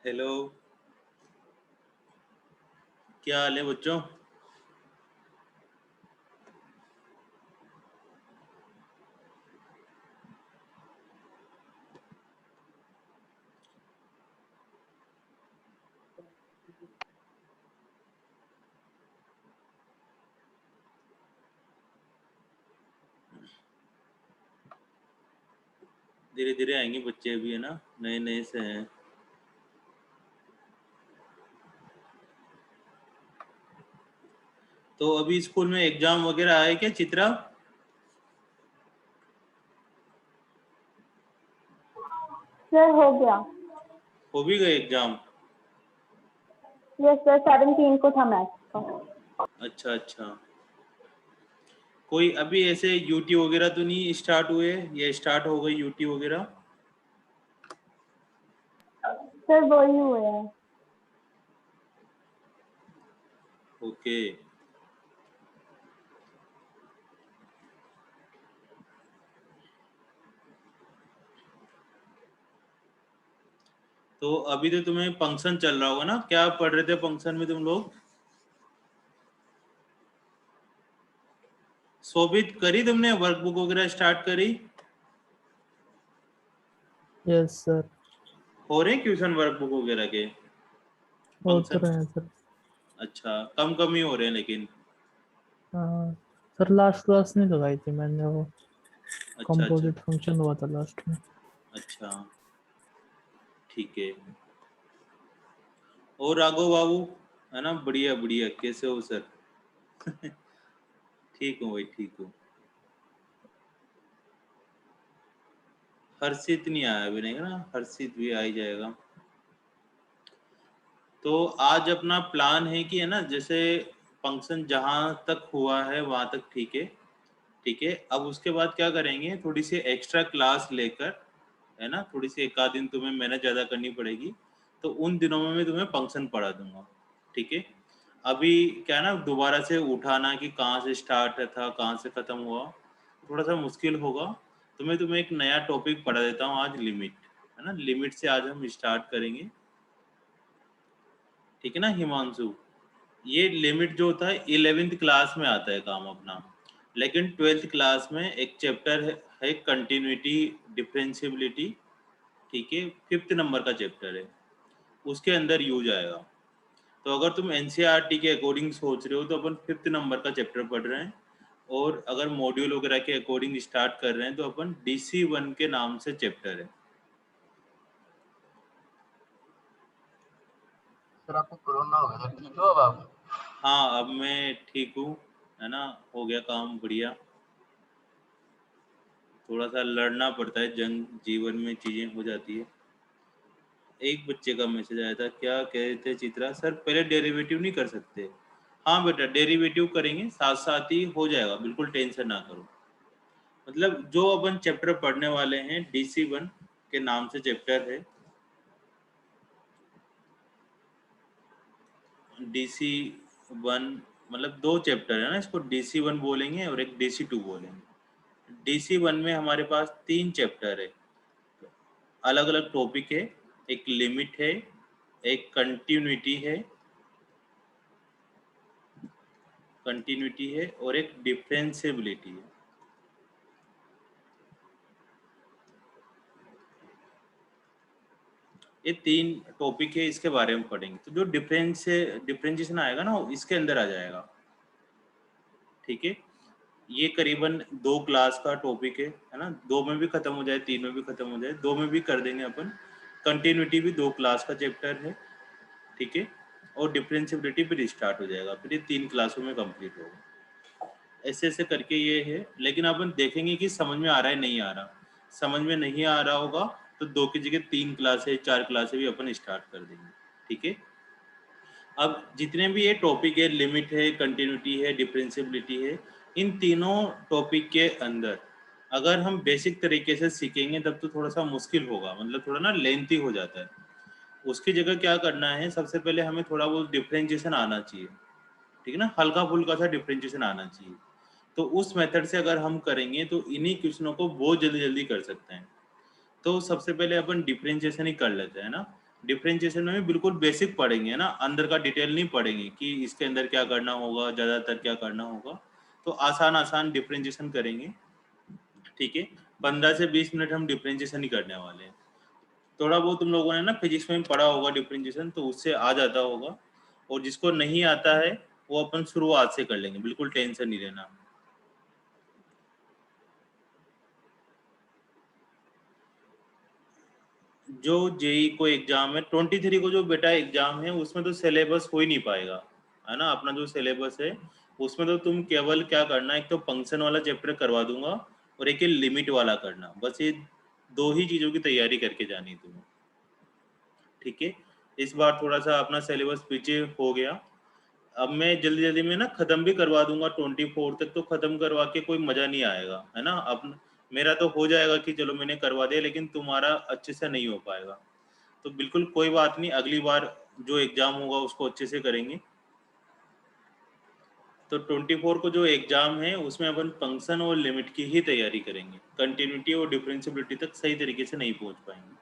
Hello. क्या हाल है बच्चों? धीरे धीरे आएंगे बच्चे, अभी है ना, नए नए से हैं। तो अभी स्कूल में एग्जाम वगैरह आए क्या चित्रा? सर हो गया। हो भी गए एग्जाम? यस सर, 17 को था मैथ्स का। अच्छा अच्छा। कोई अभी ऐसे यूटी वगैरह तो नहीं स्टार्ट हुए, या स्टार्ट हो गई यूटी वगैरह? सर वही हुए हैं। ओके। तो अभी तो तुम्हें फंक्शन चल रहा होगा ना, क्या पढ़ रहे थे फंक्शन में तुम लोग? शोभित, करी तुमने वर्कबुक वगैरह स्टार्ट करी? Yes sir. हो रहे ट्यूशन वर्कबुक वगैरह के हो तो फंक्शन? रहे हैं सर। अच्छा, कम कम ही हो रहे हैं लेकिन। हाँ सर, लास्ट क्लास नहीं लगाई थी मैंने वो। अच्छा अच्छा। कंपोजिट फंक्शन हुआ था लास्ट में। अच्छा, ठीक है। और राघव बाबू, है ना, बढ़िया बढ़िया, कैसे हो सर? ठीक हूँ भाई, ठीक हूँ। हर्षित नहीं आया अभी, नहीं ना, हर्षित भी आ ही जाएगा। तो आज अपना प्लान है कि, है ना, जैसे फंक्शन जहाँ तक हुआ है वहाँ तक ठीक है। ठीक है, अब उसके बाद क्या करेंगे, थोड़ी सी एक्स्ट्रा क्लास लेकर, है ना, थोड़ी सी एक आध दिन तुम्हें मेहनत ज़्यादा करनी पड़ेगी। तो उन दिनों में मैं तुम्हें फंक्शन पढ़ा दूंगा। ठीक है। अभी क्या है ना, दोबारा से उठाना कि कहाँ से स्टार्ट था कहाँ से ख़त्म हुआ, थोड़ा सा मुश्किल होगा। तो मैं तुम्हें एक नया टॉपिक पढ़ा देता हूँ आज, लिमिट। है ना, लिमिट से आज हम स्टार्ट करेंगे। ठीक है ना हिमांशु? ये लिमिट जो होता है 11वीं क्लास में आता है काम अपना। लेकिन 12वीं क्लास में एक चैप्टर है कंटिन्यूटी डिफरेंशियबिलिटी। ठीक है, 5th नंबर का चैप्टर है, उसके अंदर यूज आएगा। तो अगर तुम एनसीईआरटी के अकॉर्डिंग सोच रहे हो तो अपन 5th नंबर का चैप्टर पढ़ रहे हैं। और अगर मॉड्यूल वगैरह के अकॉर्डिंग स्टार्ट कर रहे हैं तो अपन DC1 के नाम से चैप्टर है। सर आपको कोरोना हो गया था, ठीक हो अब आप? हाँ, अब मैं ठीक हूँ। है ना, हो गया काम बढ़िया। थोड़ा सा लड़ना पड़ता है जंग, जीवन में चीज़ें हो जाती है। एक बच्चे का मैसेज आया था, क्या कह रहे थे चित्रा सर, पहले डेरिवेटिव नहीं कर सकते? हाँ बेटा, डेरिवेटिव करेंगे, साथ साथ ही हो जाएगा, बिल्कुल टेंशन ना करो। मतलब जो अपन चैप्टर पढ़ने वाले हैं, DC1 के नाम से चैप्टर है। DC1 मतलब दो चैप्टर है ना, इसको DC1 बोलेंगे और एक DC2 बोलेंगे। DC1 में हमारे पास 3 चैप्टर है, अलग अलग टॉपिक है। एक लिमिट है, एक कंटिन्यूटी है और एक डिफरेंशियबिलिटी है। ये 3 टॉपिक है, इसके बारे में पढ़ेंगे। तो जो डिफरेंशिएशन आएगा ना, वो इसके अंदर आ जाएगा। ठीक है। ये करीबन 2 क्लास का टॉपिक है ना, 2 में भी खत्म हो जाए, 3 में भी खत्म हो जाए, 2 में भी कर देंगे अपन। कंटिन्यूटी भी 2 क्लास का चैप्टर है। ठीक है। और डिफरेंशियबिलिटी फिर स्टार्ट हो जाएगा, फिर ये 3 क्लासों में कंप्लीट होगा। ऐसे ऐसे करके ये है, लेकिन अपन देखेंगे कि समझ में आ रहा है नहीं आ रहा। समझ में नहीं आ रहा होगा तो 2 की जगह 3 क्लासे 4 क्लासे भी अपन स्टार्ट कर देंगे। ठीक है। अब जितने भी ये टॉपिक है, लिमिट है, कंटिन्यूटी है, डिफरेंशियबिलिटी है, इन तीनों टॉपिक के अंदर अगर हम बेसिक तरीके से सीखेंगे तब तो थोड़ा सा मुश्किल होगा, मतलब थोड़ा ना लेंथी हो जाता है। उसकी जगह क्या करना है, सबसे पहले हमें थोड़ा बहुत डिफरेंशिएशन आना चाहिए। ठीक है ना, हल्का फुल्का सा डिफरेंशिएशन आना चाहिए। तो उस मेथड से अगर हम करेंगे तो इन्हीं क्वेश्चनों को बहुत जल्दी जल्दी कर सकते हैं। तो सबसे पहले अपन डिफरेंशिएशन ही कर लेते हैं ना। डिफरेंशिएशन में बिल्कुल बेसिक पढ़ेंगे ना, अंदर का डिटेल नहीं पढ़ेंगे कि इसके अंदर क्या करना होगा, ज़्यादातर क्या करना होगा। तो आसान आसान डिफरेंशिएशन करेंगे, ठीक है। 15 से 20 मिनट हम डिफरेंशिएशन ही करने वाले हैं। थोड़ा बहुत तुम लोगों ने ना फिजिक्स में पढ़ा होगा डिफरेंशिएशन, तो उससे आ जाता होगा, और जिसको नहीं आता है वो अपन शुरुआत से कर लेंगे, बिल्कुल टेंशन नहीं लेना। जो जेई को एग्जाम है 23 को, जो बेटा एग्जाम है उसमें तो सिलेबस हो ही नहीं पाएगा, है ना। अपना जो सिलेबस है उसमें तो तुम केवल क्या करना, एक तो फंक्शन वाला चैप्टर करवा दूंगा और एक लिमिट वाला करना, बस ये दो ही चीज़ों की तैयारी करके जानी तुम्हें, ठीक है। इस बार थोड़ा सा अपना सिलेबस पीछे हो गया। अब मैं जल्दी जल्दी में ना ख़त्म भी करवा दूंगा, 24 तक तो ख़त्म करवा के कोई मज़ा नहीं आएगा, है ना। अब मेरा तो हो जाएगा कि चलो मैंने करवा दिया, लेकिन तुम्हारा अच्छे से नहीं हो पाएगा। तो बिल्कुल कोई बात नहीं, अगली बार जो एग्ज़ाम होगा उसको अच्छे से करेंगे। तो 24 को जो एग्ज़ाम है उसमें अपन फंक्शन और लिमिट की ही तैयारी करेंगे, कंटिन्यूटी और डिफरेंशियबिलिटी तक सही तरीके से नहीं पहुंच पाएंगे,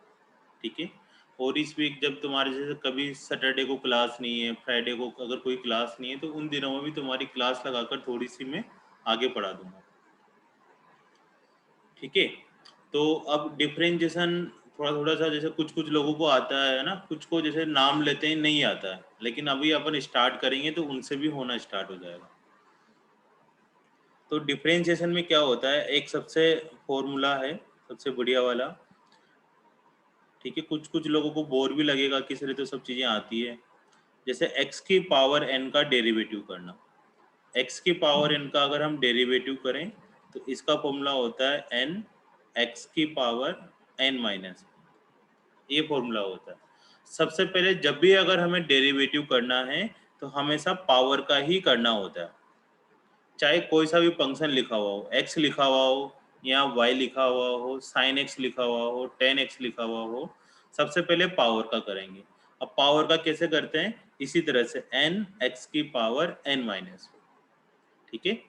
ठीक है। और इस वीक जब तुम्हारे जैसे कभी सैटरडे को क्लास नहीं है, फ्राइडे को अगर कोई क्लास नहीं है, तो उन दिनों में भी तुम्हारी क्लास लगाकर थोड़ी सी मैं आगे पढ़ा दूंगा, ठीक है। तो अब डिफरेंशिएशन थोड़ा थोड़ा सा जैसे कुछ कुछ लोगों को आता है ना, कुछ को जैसे नाम लेते हैं नहीं आता है, लेकिन अभी अपन स्टार्ट करेंगे तो उनसे भी होना स्टार्ट हो जाएगा। तो डिफरेंशिएशन में क्या होता है, एक सबसे फॉर्मूला है सबसे बढ़िया वाला, ठीक है। कुछ कुछ लोगों को बोर भी लगेगा कि सर ये तो सब चीज़ें आती है। जैसे x की पावर n का डेरिवेटिव करना, x की पावर n का अगर हम डेरिवेटिव करें तो इसका फॉर्मूला होता है n x की पावर n माइनस, ये फॉर्मूला होता है। सबसे पहले जब भी अगर हमें डेरिवेटिव करना है तो हमेशा पावर का ही करना होता है, चाहे कोई सा भी फंक्शन लिखा हुआ हो, x लिखा हुआ हो या y लिखा हुआ हो, sin x लिखा हुआ हो, tan x लिखा हुआ हो, सबसे पहले पावर का करेंगे। अब पावर का कैसे करते हैं, इसी तरह से n x की पावर n माइनस, ठीक है।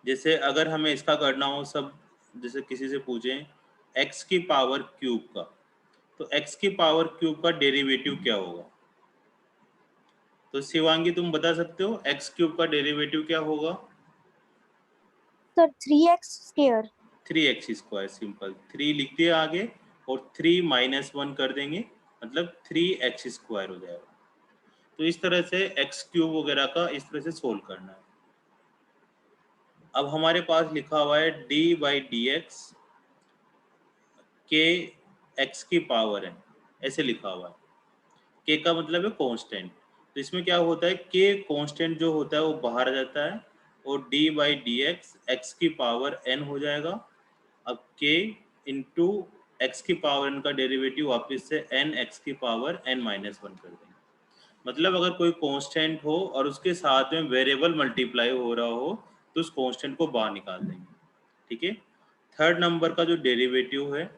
जैसे अगर हमें इसका करना हो सब, जैसे किसी से पूछें x की पावर क्यूब का, तो x की पावर क्यूब का डेरिवेटिव क्या होगा। तो शिवांगी तुम बता सकते हो x क्यूब का डेरिवेटिव क्या होगा। Sir 3x²। 3x square, simple 3 लिख दिया आगे और 3 माइनस 1 कर देंगे, मतलब 3x स्क्वायर हो जाएगा। तो इस तरह से x क्यूब वगैरह का इस तरह से सोल्व करना है। अब हमारे पास लिखा हुआ है डी बाई डी एक्स के एक्स की पावर है, ऐसे लिखा हुआ है। के का मतलब है कांस्टेंट, तो इसमें क्या होता है, के कांस्टेंट जो होता है वो बाहर आ जाता है और D by d x x की पावर एन हो जाएगा। अब के इंटू एक्स की पावर एन का डेरिवेटिव वापस से एन एक्स की पावर एन माइनस 1 कर देंगे। मतलब अगर कोई कांस्टेंट हो और उसके साथ में वेरिएबल मल्टीप्लाई हो रहा हो तो उस कांस्टेंट को बाहर निकाल देंगे, ठीक है। थर्ड नंबर का जो डेरिवेटिव है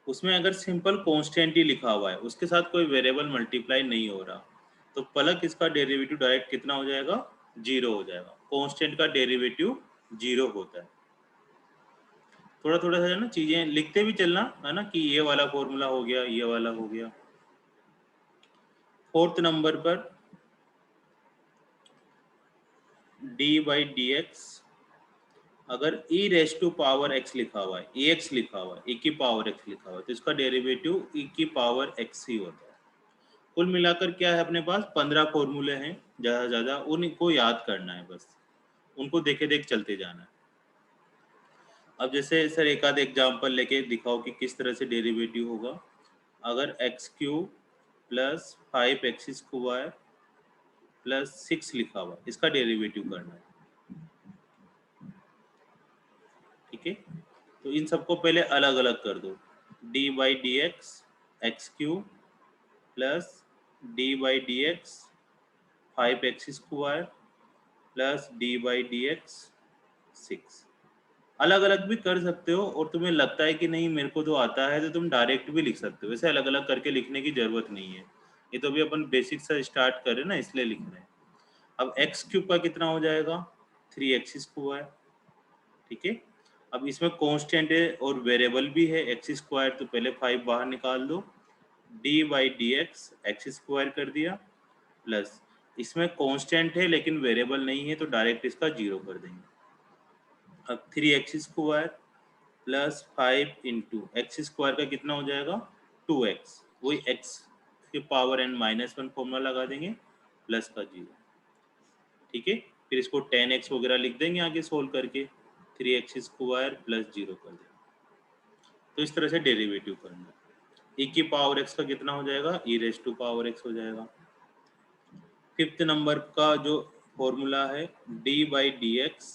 उसमें अगर सिंपल कांस्टेंट ही लिखा हुआ है, उसके साथ कोई वेरिएबल मल्टीप्लाई नहीं हो रहा, तो पलक इसका डेरिवेटिव डायरेक्ट कितना हो जाएगा, 0 हो जाएगा। कांस्टेंट का डेरिवेटिव 0 होता है। थोड़ा थोड़ा सा ना चीजें लिखते भी चलना, है ना, कि ये वाला फॉर्मूला हो गया, ये वाला हो गया। फोर्थ नंबर पर डी बाई डी एक्स, अगर e raise to power x लिखा हुआ है, ex लिखा हुआ है, e की पावर x लिखा हुआ है, तो इसका डेरिवेटिव e की पावर x ही होता है। कुल मिलाकर क्या है, अपने पास 15 फॉर्मूले हैं, ज़्यादा ज़्यादा उनको याद करना है, बस उनको देखे देख चलते जाना है। अब जैसे सर एक आध एग्जाम्पल लेके दिखाओ कि किस तरह से डेरिवेटिव होगा। अगर x cube plus 5x square plus 6 लिखा हुआ, इसका डेरिवेटिव करना है, ठीक है। तो इन सबको पहले अलग अलग कर दो, D by d x x cube plus D by d x 5x square plus D by d x 6। अलग अलग भी कर सकते हो, और तुम्हें लगता है कि नहीं मेरे को तो आता है तो तुम डायरेक्ट भी लिख सकते हो, वैसे अलग अलग करके लिखने की जरूरत नहीं है। ये तो अभी अपन बेसिक से स्टार्ट कर रहे हैं ना, इसलिए लिख रहे हैं। अब एक्स क्यूब का कितना हो जाएगा, 3x स्क्वायर, ठीक है। अब इसमें कांस्टेंट है और वेरिएबल भी है एक्स स्क्वायर, तो पहले 5 बाहर निकाल दो D by d x x square कर दिया प्लस इसमें कांस्टेंट है लेकिन वेरिएबल नहीं है तो डायरेक्ट इसका 0 कर देंगे। अब 3x square plus 5 into x square का कितना हो जाएगा 2x, वही x के पावर n माइनस 1 फॉर्मूला लगा देंगे प्लस का 0। ठीक है, फिर इसको 10x वगैरह लिख देंगे आगे सोल्व करके, 3x स्क्वायर प्लस 0 कर देंगे। तो इस तरह से डेरिवेटिव करना है। e की पावर x का कितना हो जाएगा e raise to power x हो जाएगा। फिफ्थ नंबर का जो फॉर्मूला है d by d x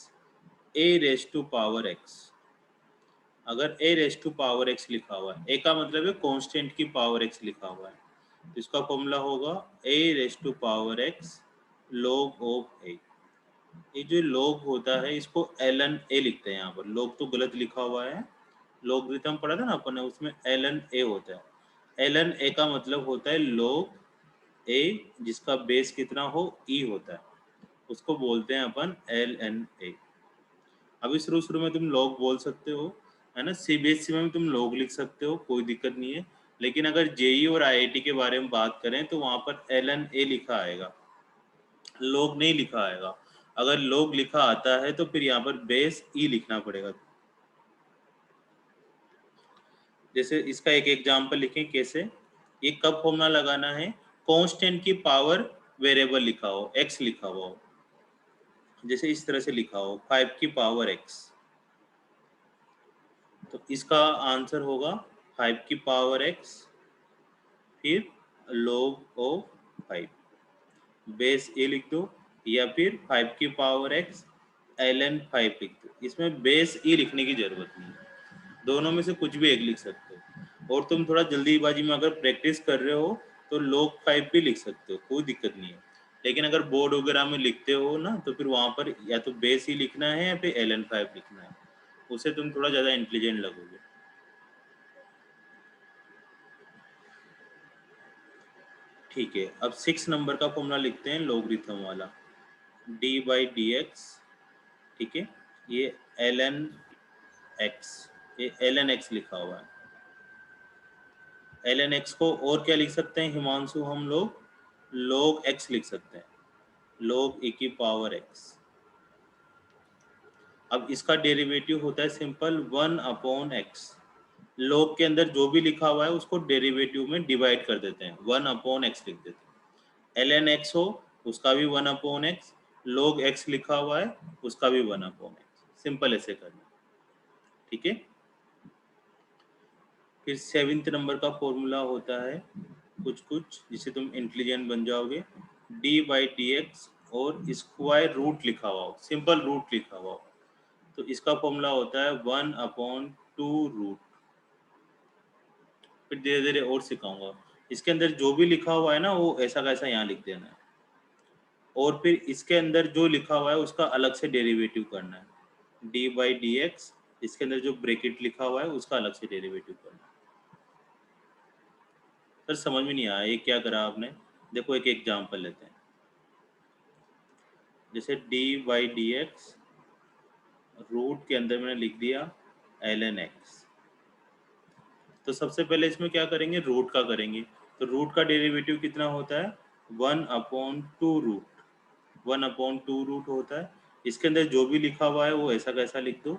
e raise to power x। अगर a raise to power x लिखा हुआ है, a का मतलब है कांस्टेंट की पावर x लिखा हुआ है, तो इसका फॉर्मूला होगा a raise to power x log of a। ये जो log होता है इसको ln a लिखते हैं यहाँ पर, log तो गलत लिखा हुआ है, लॉगरिथम पढ़ा था ना अपन ने, उसमें ln a होता है। ln a का मतलब होता है log a जिसका बेस कितना हो e होता है, उसको बोलते हैं अपन ln a। अभी शुरू शुरू में तुम log बोल सकते हो, है ना, सीबीएसई में तुम log लिख सकते हो, कोई दिक्कत नहीं है। लेकिन अगर जेई और आईआईटी के बारे में बात करें तो वहां पर ln a लिखा आएगा, log नहीं लिखा आएगा। अगर log लिखा आता है तो फिर यहाँ पर बेस e लिखना पड़ेगा। जैसे इसका एक एग्जांपल लिखें कैसे, ये कब फॉर्मूला लगाना है, कांस्टेंट की पावर वेरिएबल लिखा हो, x लिखा हुआ हो, जैसे इस तरह से लिखा हो 5 की पावर x, तो इसका आंसर होगा 5 की पावर x फिर log ऑफ 5, बेस a लिख दो, या फिर 5 की पावर x ln 5 लिख दो। इसमें बेस e लिखने की जरूरत नहीं है, दोनों में से कुछ भी एक लिख सकते हो। और तुम थोड़ा जल्दीबाजी में अगर प्रैक्टिस कर रहे हो तो log 5 भी लिख सकते हो, कोई दिक्कत नहीं है। लेकिन अगर बोर्ड वगैरह में लिखते हो ना तो फिर वहां पर या तो बेस ही लिखना है या फिर ln 5 लिखना है, उससे तुम थोड़ा ज्यादा इंटेलिजेंट लगोगे। ठीक है, अब 6 नंबर का फॉर्मूला लिखते हैं लॉगरिथम वाला, d बाई डी एक्स। ठीक है, ये ln x, ये ln x लिखा हुआ है। ln x को और क्या लिख सकते हैं हिमांशु हम लोग, log x लिख सकते हैं, log e की पावर x। अब इसका डेरिवेटिव होता है सिंपल 1 अपॉन x। log के अंदर जो भी लिखा हुआ है उसको डेरिवेटिव में डिवाइड कर देते हैं, 1 अपॉन x लिख देते हैं। ln x हो उसका भी 1 अपॉन x, log x लिखा हुआ है उसका भी 1 अपॉन x, सिंपल ऐसे करना। ठीक है, फिर 7th नंबर का फॉर्मूला होता है कुछ कुछ जिससे तुम इंटेलिजेंट बन जाओगे, d बाई डी एक्स और स्क्वायर रूट लिखा हुआ हो, सिंपल रूट लिखा हुआ हो, तो इसका फॉर्मूला होता है 1 अपॉन 2 रूट। फिर धीरे धीरे और सिखाऊंगा, इसके अंदर जो भी लिखा हुआ है ना वो ऐसा का ऐसा यहाँ लिख देना है, और फिर इसके अंदर जो लिखा हुआ है उसका अलग से डेरिवेटिव करना है, d बाई डी एक्स, इसके अंदर जो ब्रैकेट लिखा हुआ है उसका अलग से डेरिवेटिव करना है। सर समझ में नहीं आया ये क्या करा आपने, देखो एक एग्जांपल लेते हैं, जैसे d by d x root के अंदर मैंने लिख दिया ln x। तो सबसे पहले इसमें क्या करेंगे, रूट का करेंगे, तो रूट का डेरिवेटिव कितना होता है 1 अपॉन 2 रूट, 1 अपॉन 2 रूट होता है। इसके अंदर जो भी लिखा हुआ है वो ऐसा कैसा लिख दो।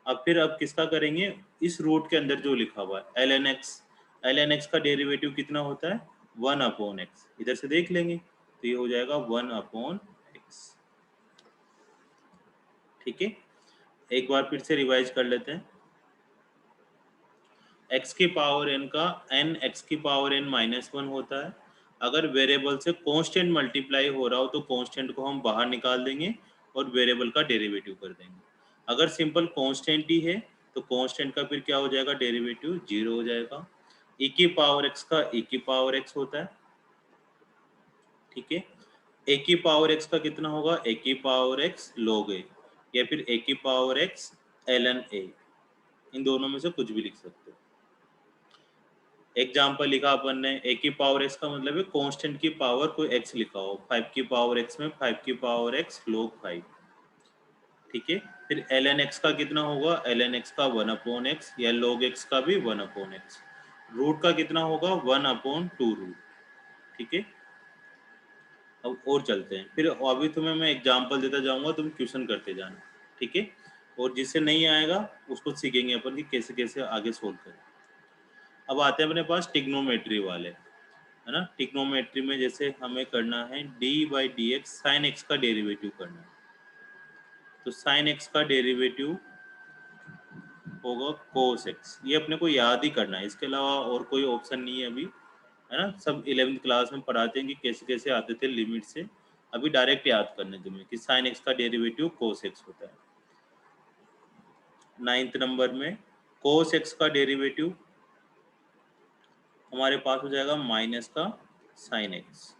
अब फिर अब किसका करेंगे, इस रूट के अंदर जो लिखा हुआ है ln x का डेरिवेटिव कितना होता है 1 अपॉन x, इधर से देख लेंगे तो ये हो जाएगा 1 अपॉन x। ठीक है, एक बार फिर से रिवाइज कर लेते हैं, x की पावर n का n x की पावर n माइनस 1 होता है। अगर वेरिएबल से कांस्टेंट मल्टीप्लाई हो रहा हो तो कांस्टेंट को हम बाहर निकाल देंगे और वेरिएबल का डेरिवेटिव कर देंगे। अगर सिंपल कांस्टेंट ही है तो कांस्टेंट का फिर क्या हो जाएगा, डेरिवेटिव 0 हो जाएगा। e की पावर x का e की पावर x होता है। ठीक है, a की पावर x का कितना होगा, a की पावर x log a, या फिर a की पावर x ln a, इन दोनों में से कुछ भी लिख सकते हो। एग्जाम्पल लिखा अपन ने, a की पावर x का मतलब है कांस्टेंट की पावर कोई x लिखा हो, 5 की पावर x में 5 की पावर x log 5। ठीक है, फिर ln x का कितना होगा, ln x का 1 अपॉन x, या log x का भी 1 अपॉन x। रूट का कितना होगा 1/2 रूट। ठीक है, अब और चलते हैं, फिर अभी तुम्हें मैं एग्जांपल देता जाऊंगा, तुम क्वेश्चन करते जाना। ठीक है, और जिससे नहीं आएगा उसको सीखेंगे अपन कि कैसे कैसे आगे सोल्व करें। अब आते हैं अपने पास टिग्नोमेट्री वाले, है ना। टिग्नोमेट्री में जैसे हमें करना है d/dx साइन एक्स का डेरिवेटिव करना है, तो साइन एक्स का डेरिवेटिव होगा कोस एक्स। ये अपने को याद ही करना है, इसके अलावा और कोई ऑप्शन नहीं है अभी, है ना। सब 11वीं क्लास में पढ़ाते हैं कि कैसे कैसे आते थे लिमिट से, अभी डायरेक्ट याद करने तुम्हें कि साइन एक्स का डेरिवेटिव कोस एक्स होता है। 9th नंबर में कोस एक्स का डेरिवेटिव हमारे पास हो जाएगा माइनस का साइन एक्स।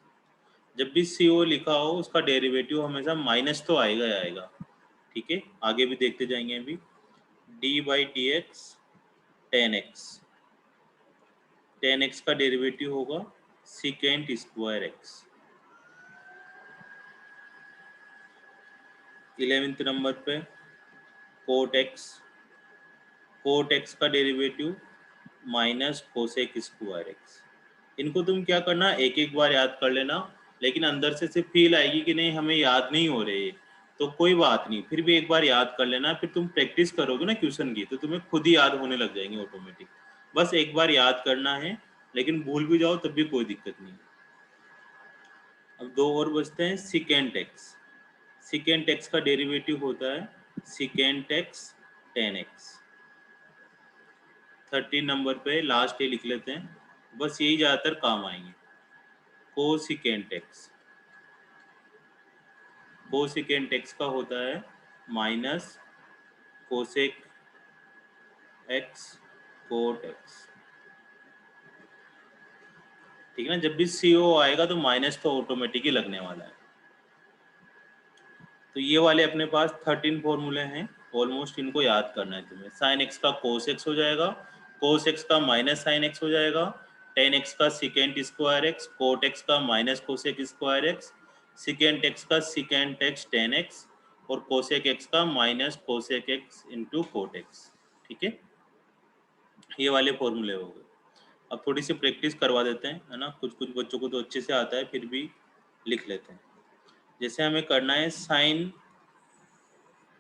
जब भी CO लिखा हो उसका डेरिवेटिव हमेशा माइनस तो आएगा ही आएगा। ठीक है, आगे भी देखते जाएंगे अभी। d/dx tan x का डेरिवेटिव होगा secant square x. 11th number पे कोट एक्स का derivative minus cosec square x. इनको तुम क्या करना, एक एक बार याद कर लेना, लेकिन अंदर से फील आएगी कि नहीं हमें याद नहीं हो रहे, तो कोई बात नहीं, फिर भी एक बार याद कर लेना। फिर तुम प्रैक्टिस करोगे ना क्वेश्चन की, तो तुम्हें खुद ही याद होने लग जाएंगे ऑटोमेटिक। बस एक बार याद करना है, लेकिन भूल भी जाओ तब भी कोई दिक्कत नहीं। अब दो और बचते हैं। सिकेंट एक्स का डेरिवेटिव होता है secant x tan x. 13 number पे लास्ट ये लिख लेते हैं, बस यही ज़्यादातर काम आएंगे। कोसिकेंट एक्स का होता है minus cosec x cot x. ठीक है ना, जब भी CO आएगा तो माइनस तो ऑटोमेटिक ही लगने वाला है। तो ये वाले अपने पास 13 फॉर्मूले हैं, ऑलमोस्ट इनको याद करना है तुम्हें। साइन एक्स का कोस एक्स हो जाएगा, कोस एक्स का माइनस साइन एक्स हो जाएगा, टेन एक्स का secant square x, cot x का minus cosec square x, secant x का सिकेंट एक्स टेन एक्स, और कोसेक एक्स का minus cosec x into cot x. ठीक है, ये वाले फॉर्मूले हो गए। अब थोड़ी सी प्रैक्टिस करवा देते हैं, है ना। कुछ कुछ बच्चों को तो अच्छे से आता है, फिर भी लिख लेते हैं। जैसे हमें करना है साइन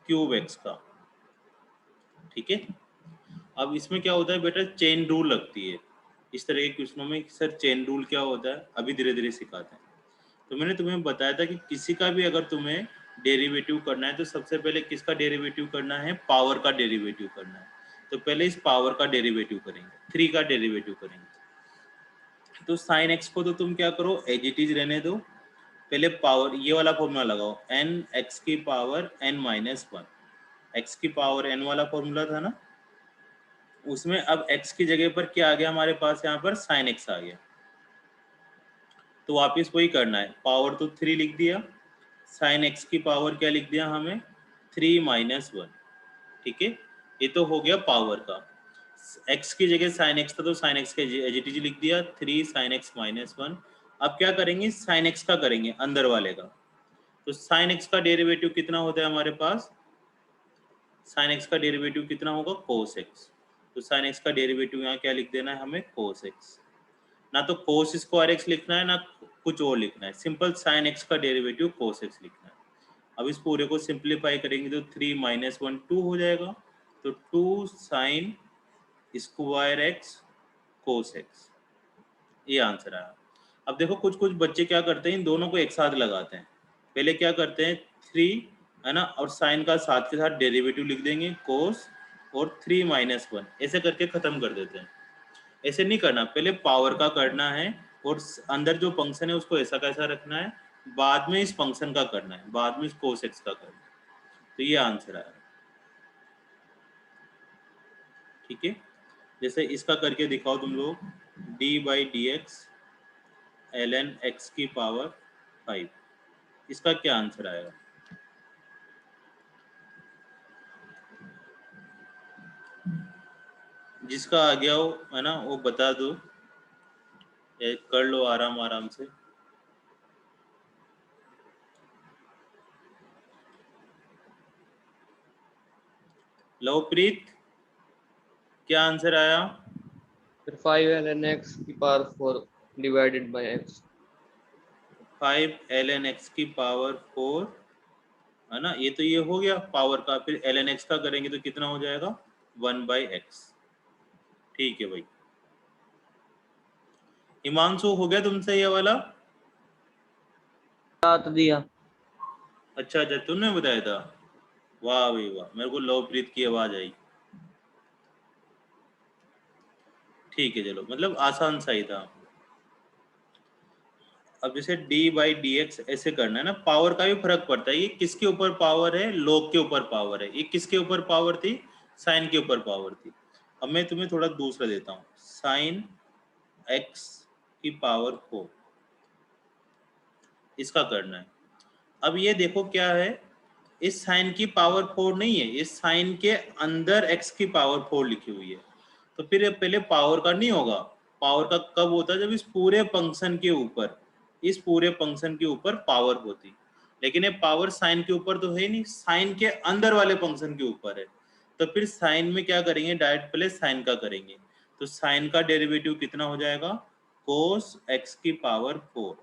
क्यूब एक्स का। ठीक है, अब इसमें क्या होता है बेटा, चेन रूल लगती है इस तरह के क्वेश्चनों में। सर चेन रूल क्या होता है, अभी धीरे धीरे सिखाते हैं। तो मैंने तुम्हें बताया था कि किसी का भी अगर तुम्हें डेरिवेटिव करना है तो सबसे पहले किसका डेरिवेटिव करना है, पावर का डेरिवेटिव करना है। तो पहले इस पावर का डेरिवेटिव करेंगे, 3 का डेरिवेटिव करेंगे। तो साइन एक्स को तो तुम क्या करो, एज इट इज रहने दो। पहले पावर ये वाला फॉर्मूला लगाओ, n x की पावर n-1। x की पावर n वाला फॉर्मूला था ना, उसमें अब x की जगह पर क्या आ गया हमारे पास, यहाँ पर साइन x आ गया। तो वापस वही करना है, पावर तो 3 लिख दिया, साइन x की पावर क्या लिख दिया हमें 3-1। ठीक है, ये तो हो गया पावर का। x की जगह साइन x था तो साइन x के एज इट इज लिख दिया 3 sin x - 1। अब क्या करेंगे, साइन x का करेंगे अंदर वाले का। तो साइन x का डेरिवेटिव कितना होता है हमारे पास, साइन x का डेरिवेटिव कितना होगा कोस x। तो साइन x का डेरिवेटिव यहाँ क्या लिख देना है हमें, कोस x। ना तो कोस स्क्वायर x लिखना है ना कुछ और लिखना है, सिंपल साइन x का डेरिवेटिव कोस x लिखना है। अब इस पूरे को सिंप्लीफाई करेंगे तो 3-1 2 हो जाएगा, तो 2 साइन स्क्वायर x कोस x, ये आंसर आया। अब देखो कुछ कुछ बच्चे क्या करते हैं, इन दोनों को एक साथ लगाते हैं। पहले क्या करते हैं 3, है ना, और साइन का साथ के साथ डेरिवेटिव लिख देंगे कोस और 3-1, ऐसे करके खत्म कर देते हैं। ऐसे नहीं करना, पहले पावर का करना है और अंदर जो फंक्शन है उसको ऐसा कैसा रखना है, बाद में इस फंक्शन का करना है, बाद में इस कोस एक्स का करना है। तो ये आंसर आया। ठीक है, जैसे इसका करके दिखाओ तुम लोग, d/dx ln x की पावर 5, इसका क्या आंसर आएगा। जिसका आ गया हो, है ना, वो बता दो, कर लो आराम आराम से। लवप्रीत, क्या आंसर आया। फिर 5 ln x की power 4 divided by x। 5 ln x की पावर 4 है ना, ये तो ये हो गया पावर का। फिर ln x का करेंगे तो कितना हो जाएगा 1/x। ठीक है भाई। हिमांशु हो गया तुमसे ये वाला? सात दिया। अच्छा अच्छा, तुमने बताया था। वाह भाई वाह, मेरे को लवप्रीत की आवाज आई। ठीक है चलो, मतलब आसान सा ही था। अब जैसे d/dx ऐसे करना है ना, पावर का भी फर्क पड़ता है। ये किसके ऊपर पावर है? log के ऊपर पावर है। ये किसके ऊपर पावर थी? साइन के ऊपर पावर थी। अब मैं तुम्हें थोड़ा दूसरा देता हूँ, साइन x की पावर 4, इसका करना है। अब ये देखो क्या है, इस साइन की पावर 4 नहीं है, इस साइन के अंदर x की पावर 4 लिखी हुई है। तो फिर ये पहले पावर का नहीं होगा। पावर का कब होता है? जब इस पूरे फंक्शन के ऊपर, इस पूरे फंक्शन के ऊपर पावर होती। लेकिन ये पावर साइन के ऊपर तो है ही नहीं, साइन के अंदर वाले फंक्शन के ऊपर है। तो फिर साइन में क्या करेंगे, डायरेक्ट पहले साइन का करेंगे। तो साइन का डेरिवेटिव कितना हो जाएगा? कोस x की पावर 4।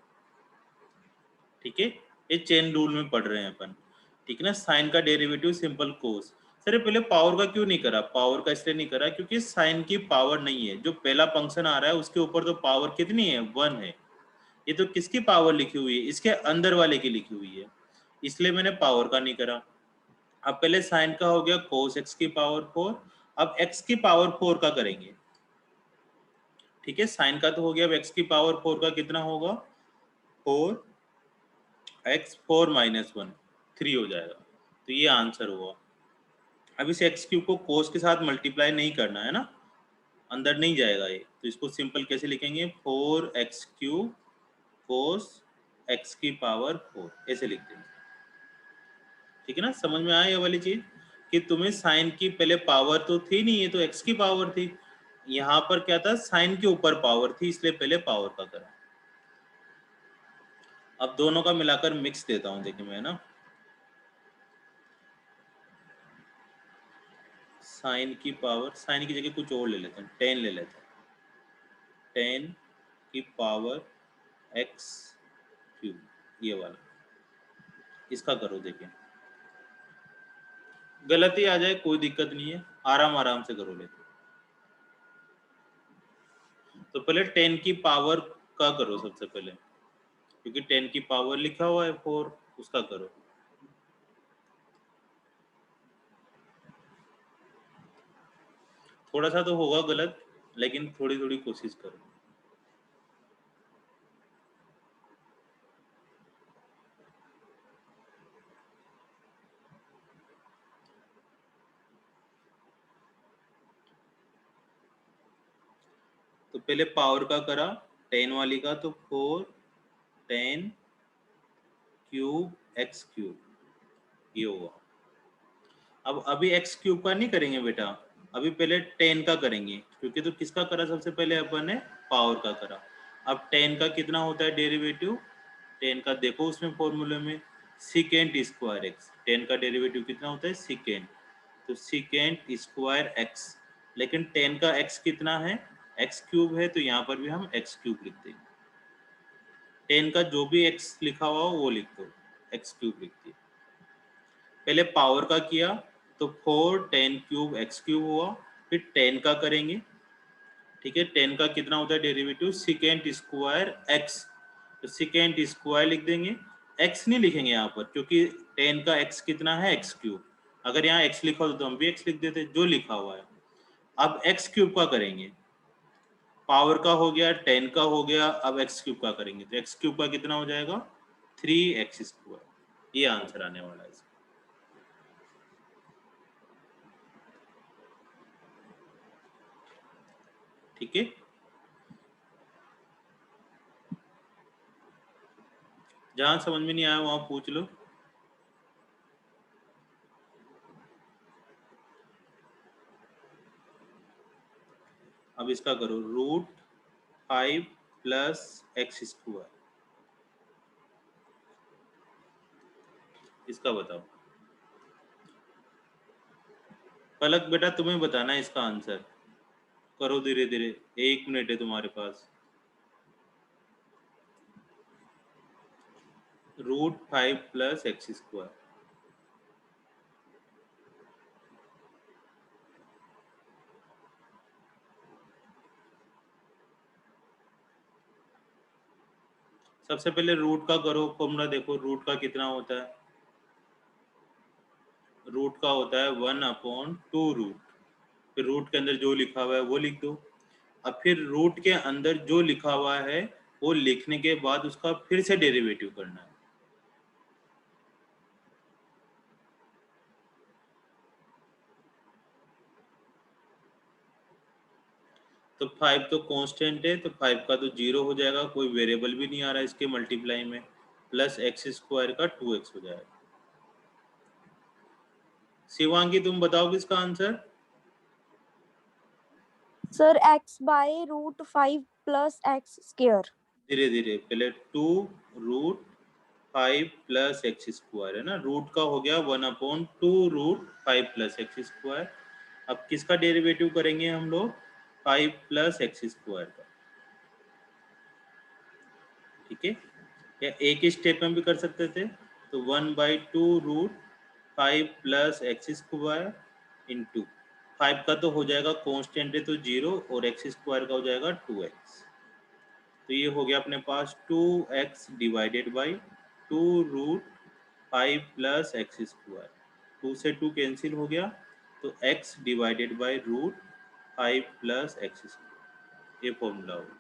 ठीक है, ये चेन रूल में पढ़ रहे हैं अपन। ठीक है ना, साइन का डेरिवेटिव सिंपल कोस। सर पहले पावर का क्यों नहीं करा? पावर का इसलिए नहीं करा क्योंकि साइन की पावर नहीं है। जो पहला फंक्शन आ रहा है उसके ऊपर तो पावर कितनी है? 1 है। ये तो किसकी पावर लिखी हुई है? इसके अंदर वाले की लिखी हुई है, इसलिए मैंने पावर का नहीं करा। अब पहले साइन का हो गया कोस x की पावर 4। अब x की पावर 4 का करेंगे। ठीक है, साइन का तो हो गया, अब x की पावर 4 का कितना होगा? 4x 4 - 1 3 हो जाएगा। तो ये आंसर हुआ। अब इस एक्स क्यूब को कोस के साथ मल्टीप्लाई नहीं करना है ना, अंदर नहीं जाएगा ये। तो इसको सिंपल कैसे लिखेंगे? 4x³ कोस x की पावर 4 ऐसे लिख देंगे। ठीक है ना, समझ में आया ये वाली चीज कि तुम्हें साइन की पहले पावर तो थी नहीं, ये तो x की पावर थी। यहाँ पर क्या था? साइन के ऊपर पावर थी, इसलिए पहले पावर का करा। अब दोनों का मिलाकर मिक्स देता हूँ, देखिए मैं ना, साइन की पावर, साइन की जगह कुछ और ले लेते हैं, 10 ले लेते हैं। 10 की पावर x³ ये वाला, इसका करो। देखिए गलती आ जाए कोई दिक्कत नहीं है, आराम आराम से करो। लेते तो पहले 10 की पावर का करो सबसे पहले, क्योंकि 10 की पावर लिखा हुआ है 4, उसका करो। थोड़ा सा तो होगा गलत, लेकिन थोड़ी थोड़ी कोशिश करो। तो पहले पावर का करा 10 वाली का, तो 4 10³ x³ ये होगा। अब अभी x³ का नहीं करेंगे बेटा, अभी पहले 10 का करेंगे, क्योंकि तो किसका करा सबसे पहले अपन ने? पावर का करा। अब 10 का कितना होता है डेरिवेटिव? 10 का देखो उसमें फॉर्मूले में, सेकेंड स्क्वायर x। 10 का डेरिवेटिव कितना होता है? सेकेंड। तो सेकेंड स्क्वायर x, लेकिन 10 का x कितना है? x³ है, तो यहाँ पर भी हम x³ लिख देंगे। 10 का जो भी x लिखा हुआ हो वो लिख दो, x³ लिख दिया। पहले पावर का किया तो 4 10³ x³ हुआ। फिर 10 का करेंगे। ठीक है, 10 का कितना होता है डेरिवेटिव? Second square x। तो सेकेंड स्क्वायर लिख देंगे, x नहीं लिखेंगे यहाँ पर, क्योंकि 10 का x कितना है? x³। अगर यहाँ x लिखा होता तो हम भी x लिख देते, जो लिखा हुआ है। अब x³ का करेंगे, पावर का हो गया, 10 का हो गया, अब x³ का करेंगे तो x³ का कितना हो जाएगा? 3x²। ये आंसर आने वाला है। ठीक है, जहां समझ में नहीं आया वहां पूछ लो। अब इसका करो √5 + x², इसका बताओ। पलक बेटा तुम्हें बताना है इसका आंसर। करो धीरे धीरे, 1 मिनट है तुम्हारे पास। √5 + x²। सबसे पहले रूट का करो फॉर्मूला, देखो रूट का कितना होता है। रूट का होता है 1/2 रूट। फिर रूट के अंदर जो लिखा हुआ है वो लिख दो। अब फिर रूट के अंदर जो लिखा हुआ है वो लिखने के बाद उसका फिर से डेरिवेटिव करना है। तो 5 तो कांस्टेंट है, तो 5 का तो 0 हो जाएगा, कोई वेरिएबल भी नहीं आ रहा है इसके मल्टीप्लाई में, प्लस x² का 2x हो जाएगा। शिवांगी तुम बताओगे इसका आंसर? Sir x/√5 + x²। धीरे धीरे, पहले 2√5 + x² है ना, रूट का हो गया 1/2 √5 + x²। अब किसका डेरिवेटिव करेंगे हम लोग? 5 + x² का, ठीक है। या एक ही स्टेप में भी कर सकते थे, तो 1/2 √5 + x² इंटू 5 का तो हो जाएगा कांस्टेंट है तो 0, और x² का हो जाएगा 2x। तो ये हो गया अपने पास 2x डिवाइडेड बाई 2√5 + x²। 2 से 2 कैंसिल हो गया, तो x डिवाइडेड बाई √5 + x²। ये फॉर्मूला होगा,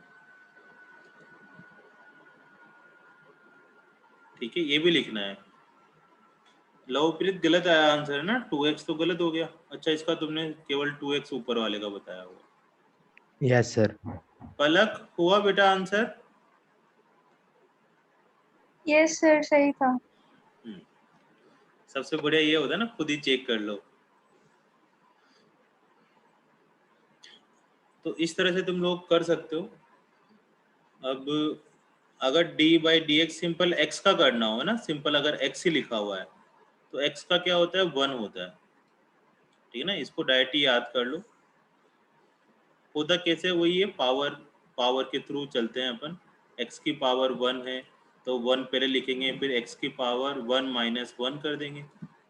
ठीक है। ये भी लिखना है। लवप्रीत गलत आया आंसर है ना, 2x तो गलत हो गया। अच्छा, इसका तुमने केवल 2x ऊपर वाले का बताया होगा। Yes sir. पलक हुआ बेटा आंसर? यस सर, सही था। सबसे बढ़िया ये होता है ना, खुद ही चेक कर लो। तो इस तरह से तुम लोग कर सकते हो। अब अगर d/dx सिंपल x का करना हो ना, सिंपल अगर x ही लिखा हुआ है तो x का क्या होता है? 1 होता है, ठीक है ना। इसको डायरेक्ट ही याद कर लो। होता कैसे, वही है, पावर के थ्रू चलते हैं अपन। x की पावर 1 है तो 1 पहले लिखेंगे, फिर x की पावर 1 - 1 कर देंगे,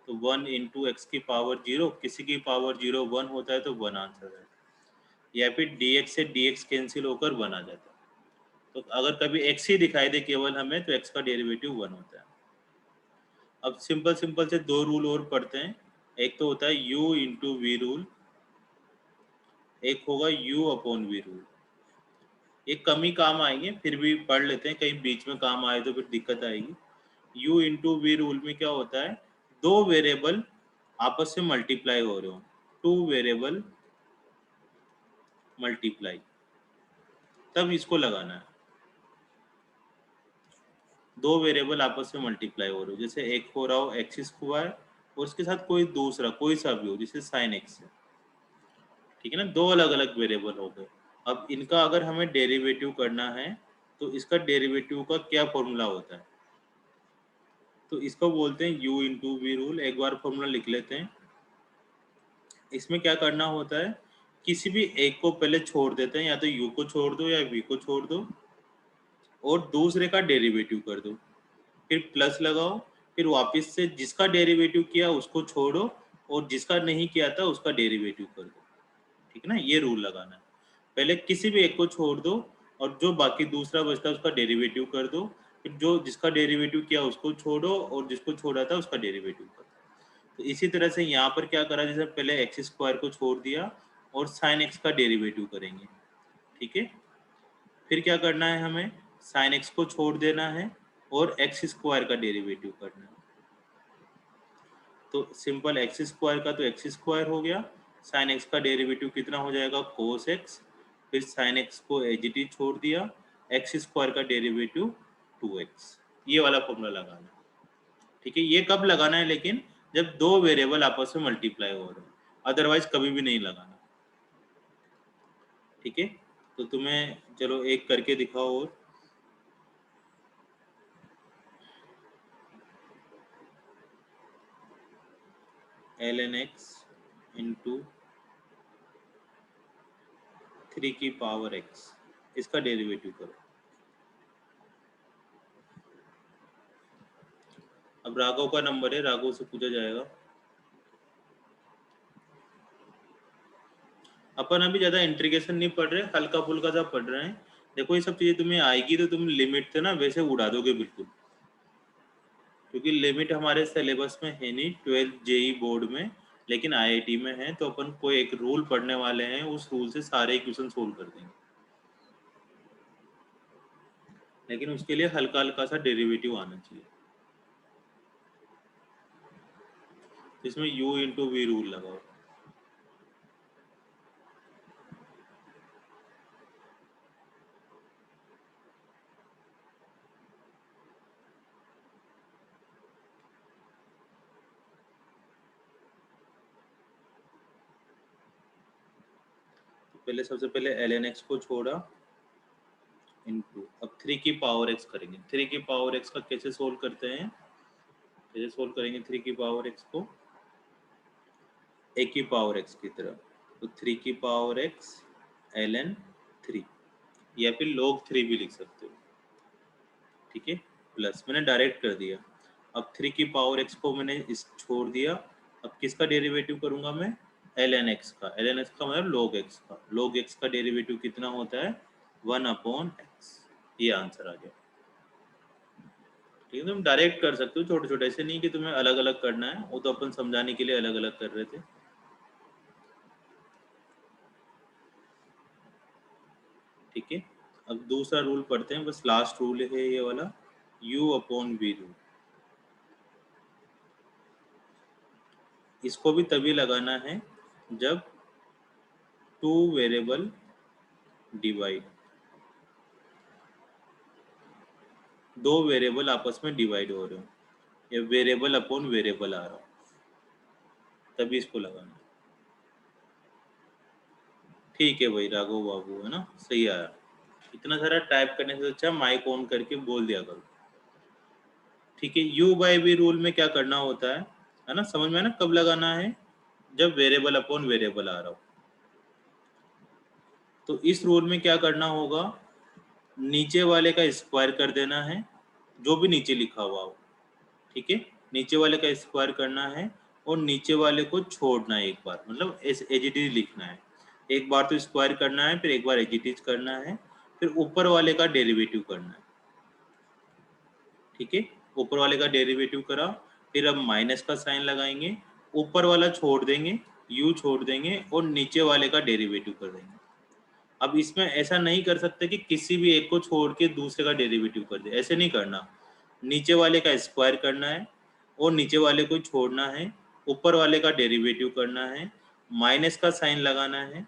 तो 1 × x की पावर 0, किसी की पावर 0 1 होता है तो 1 आंसर है। या फिर dx से dx कैंसिल होकर 1 आ जाता है। तो अगर कभी x ही दिखाई दे केवल हमें, तो x का डेरिवेटिव 1 होता है। अब सिंपल सिंपल से 2 रूल और पढ़ते हैं। एक तो होता है u × v रूल, एक होगा u/v रूल। ये कम ही काम आएंगे, फिर भी पढ़ लेते हैं, कहीं बीच में काम आए तो फिर दिक्कत आएगी। u × v रूल में क्या होता है? दो वेरिएबल आपस में मल्टीप्लाई हो रहे हो, 2 वेरिएबल मल्टीप्लाई, तब इसको लगाना है। दो वेरिएबल आपस में मल्टीप्लाई हो रहे हो, जैसे एक हो रहा हो x² और उसके साथ कोई दूसरा कोई सा भी हो, जैसे sin x है, ठीक है ना। दो अलग अलग वेरिएबल हो गए। अब इनका अगर हमें डेरिवेटिव करना है तो इसका डेरिवेटिव का क्या फॉर्मूला होता है? तो इसको बोलते हैं u × v रूल। एक बार फॉर्मूला लिख लेते हैं। इसमें क्या करना होता है, किसी भी एक को पहले छोड़ देते हैं, या तो u को छोड़ दो या v को छोड़ दो, और दूसरे का डेरिवेटिव कर दो, फिर प्लस लगाओ, फिर वापस से जिसका डेरिवेटिव किया उसको छोड़ो, और जिसका नहीं किया था उसका डेरिवेटिव कर दो, ठीक है ना। ये रूल लगाना है। पहले किसी भी एक को छोड़ दो, और जो बाकी दूसरा बचता है उसका डेरिवेटिव कर दो, फिर जो जिसका डेरिवेटिव किया उसको छोड़ो, और जिसको छोड़ा था उसका डेरिवेटिव कर दो। तो इसी तरह से यहाँ पर क्या करा, जैसे पहले x² को छोड़ दिया और sin x का डेरिवेटिव करेंगे, ठीक है। फिर क्या करना है, हमें sin x को छोड़ देना है और x² का डेरिवेटिव करना है। तो सिंपल x² का तो x² हो गया, sin x का डेरिवेटिव कितना हो जाएगा? cos x, फिर sin x को एज इट इज छोड़ दिया, x² का डेरिवेटिव 2x। ये वाला फॉर्मूला लगाना है, ठीक है। ये कब लगाना है लेकिन? जब दो वेरिएबल आपस में मल्टीप्लाई हो रहे हो, अदरवाइज कभी भी नहीं लगाना, ठीक है। तो तुम्हें चलो एक करके दिखाओ और। ln x इंटू 3 की पावर x, इसका डेरिवेटिव करो। अब राघव का नंबर है, राघव से पूछा जाएगा। अपन अभी ज्यादा इंटीग्रेशन नहीं पढ़ रहे, हल्का फुल्का सा पढ़ रहे हैं। देखो ये सब चीजें तुम्हें आएगी तो तुम लिमिट थे ना वैसे उड़ा दोगे बिल्कुल, क्योंकि लिमिट हमारे सिलेबस में है नहीं 12th जेई बोर्ड में, लेकिन आईआईटी में है। तो अपन कोई एक रूल पढ़ने वाले हैं, उस रूल से सारे इक्वेशन सोल्व कर देंगे, लेकिन उसके लिए हल्का हल्का सा डेरिवेटिव आना चाहिए। इसमें u इंटू वी रूल लगाओ। पहले सबसे पहले ln x को छोड़ा इनटू, अब 3 की पावर x करेंगे। 3 की पावर x का कैसे सोल्व करते हैं, कैसे सोल्व करेंगे 3 की पावर x को, a की पावर x की तरह। तो 3 की पावर x ln 3, या फिर log 3 भी लिख सकते हो, ठीक है। प्लस मैंने डायरेक्ट कर दिया। अब 3 की पावर x को मैंने इस छोड़ दिया। अब किसका डेरिवेटिव करूंगा मैं, ln x का। ln x का मतलब log x का। log x का डेरिवेटिव कितना होता है, 1/x। ये आंसर आ गया, ठीक है। तुम डायरेक्ट कर सकते हो छोटे छोटे, ऐसे नहीं कि तुम्हें अलग अलग करना है, वो तो अपन समझाने के लिए अलग अलग कर रहे थे। ठीक है, अब दूसरा रूल पढ़ते हैं, बस लास्ट रूल है ये वाला, u/v रूल। इसको भी तभी लगाना है जब टू वेरिएबल डिवाइड, दो वेरिएबल आपस में डिवाइड हो रहे हो, या वेरिएबल अपॉन वेरिएबल आ रहा हो, तभी इसको लगाना। ठीक है भाई राघव बाबू, है ना, सही आया। इतना सारा टाइप करने से अच्छा माइक ऑन करके बोल दिया करो। ठीक है, u/v रूल में क्या करना होता है ना, समझ में है ना, कब लगाना है, जब वेरिएबल अपॉन वेरिएबल आ रहा हो। तो इस रूल में क्या करना होगा, नीचे वाले का स्क्वायर कर देना है, जो भी नीचे लिखा हुआ हो, ठीक है। नीचे वाले का स्क्वायर करना है और नीचे वाले को छोड़ना है एक बार, मतलब एज इट इज लिखना है। एक बार तो स्क्वायर करना है, फिर एक बार एज इट इज करना है, फिर ऊपर वाले का डेरिवेटिव करना है, ठीक है। ऊपर वाले का डेरिवेटिव करा, फिर अब माइनस का साइन लगाएंगे, ऊपर वाला छोड़ देंगे, u छोड़ देंगे और नीचे वाले का डेरिवेटिव कर देंगे। अब इसमें ऐसा नहीं कर सकते कि किसी भी एक को छोड़ के दूसरे का डेरिवेटिव कर दे, ऐसे नहीं करना। नीचे वाले का स्क्वायर करना है और नीचे वाले को छोड़ना है, ऊपर वाले का डेरिवेटिव करना है, माइनस का साइन लगाना है,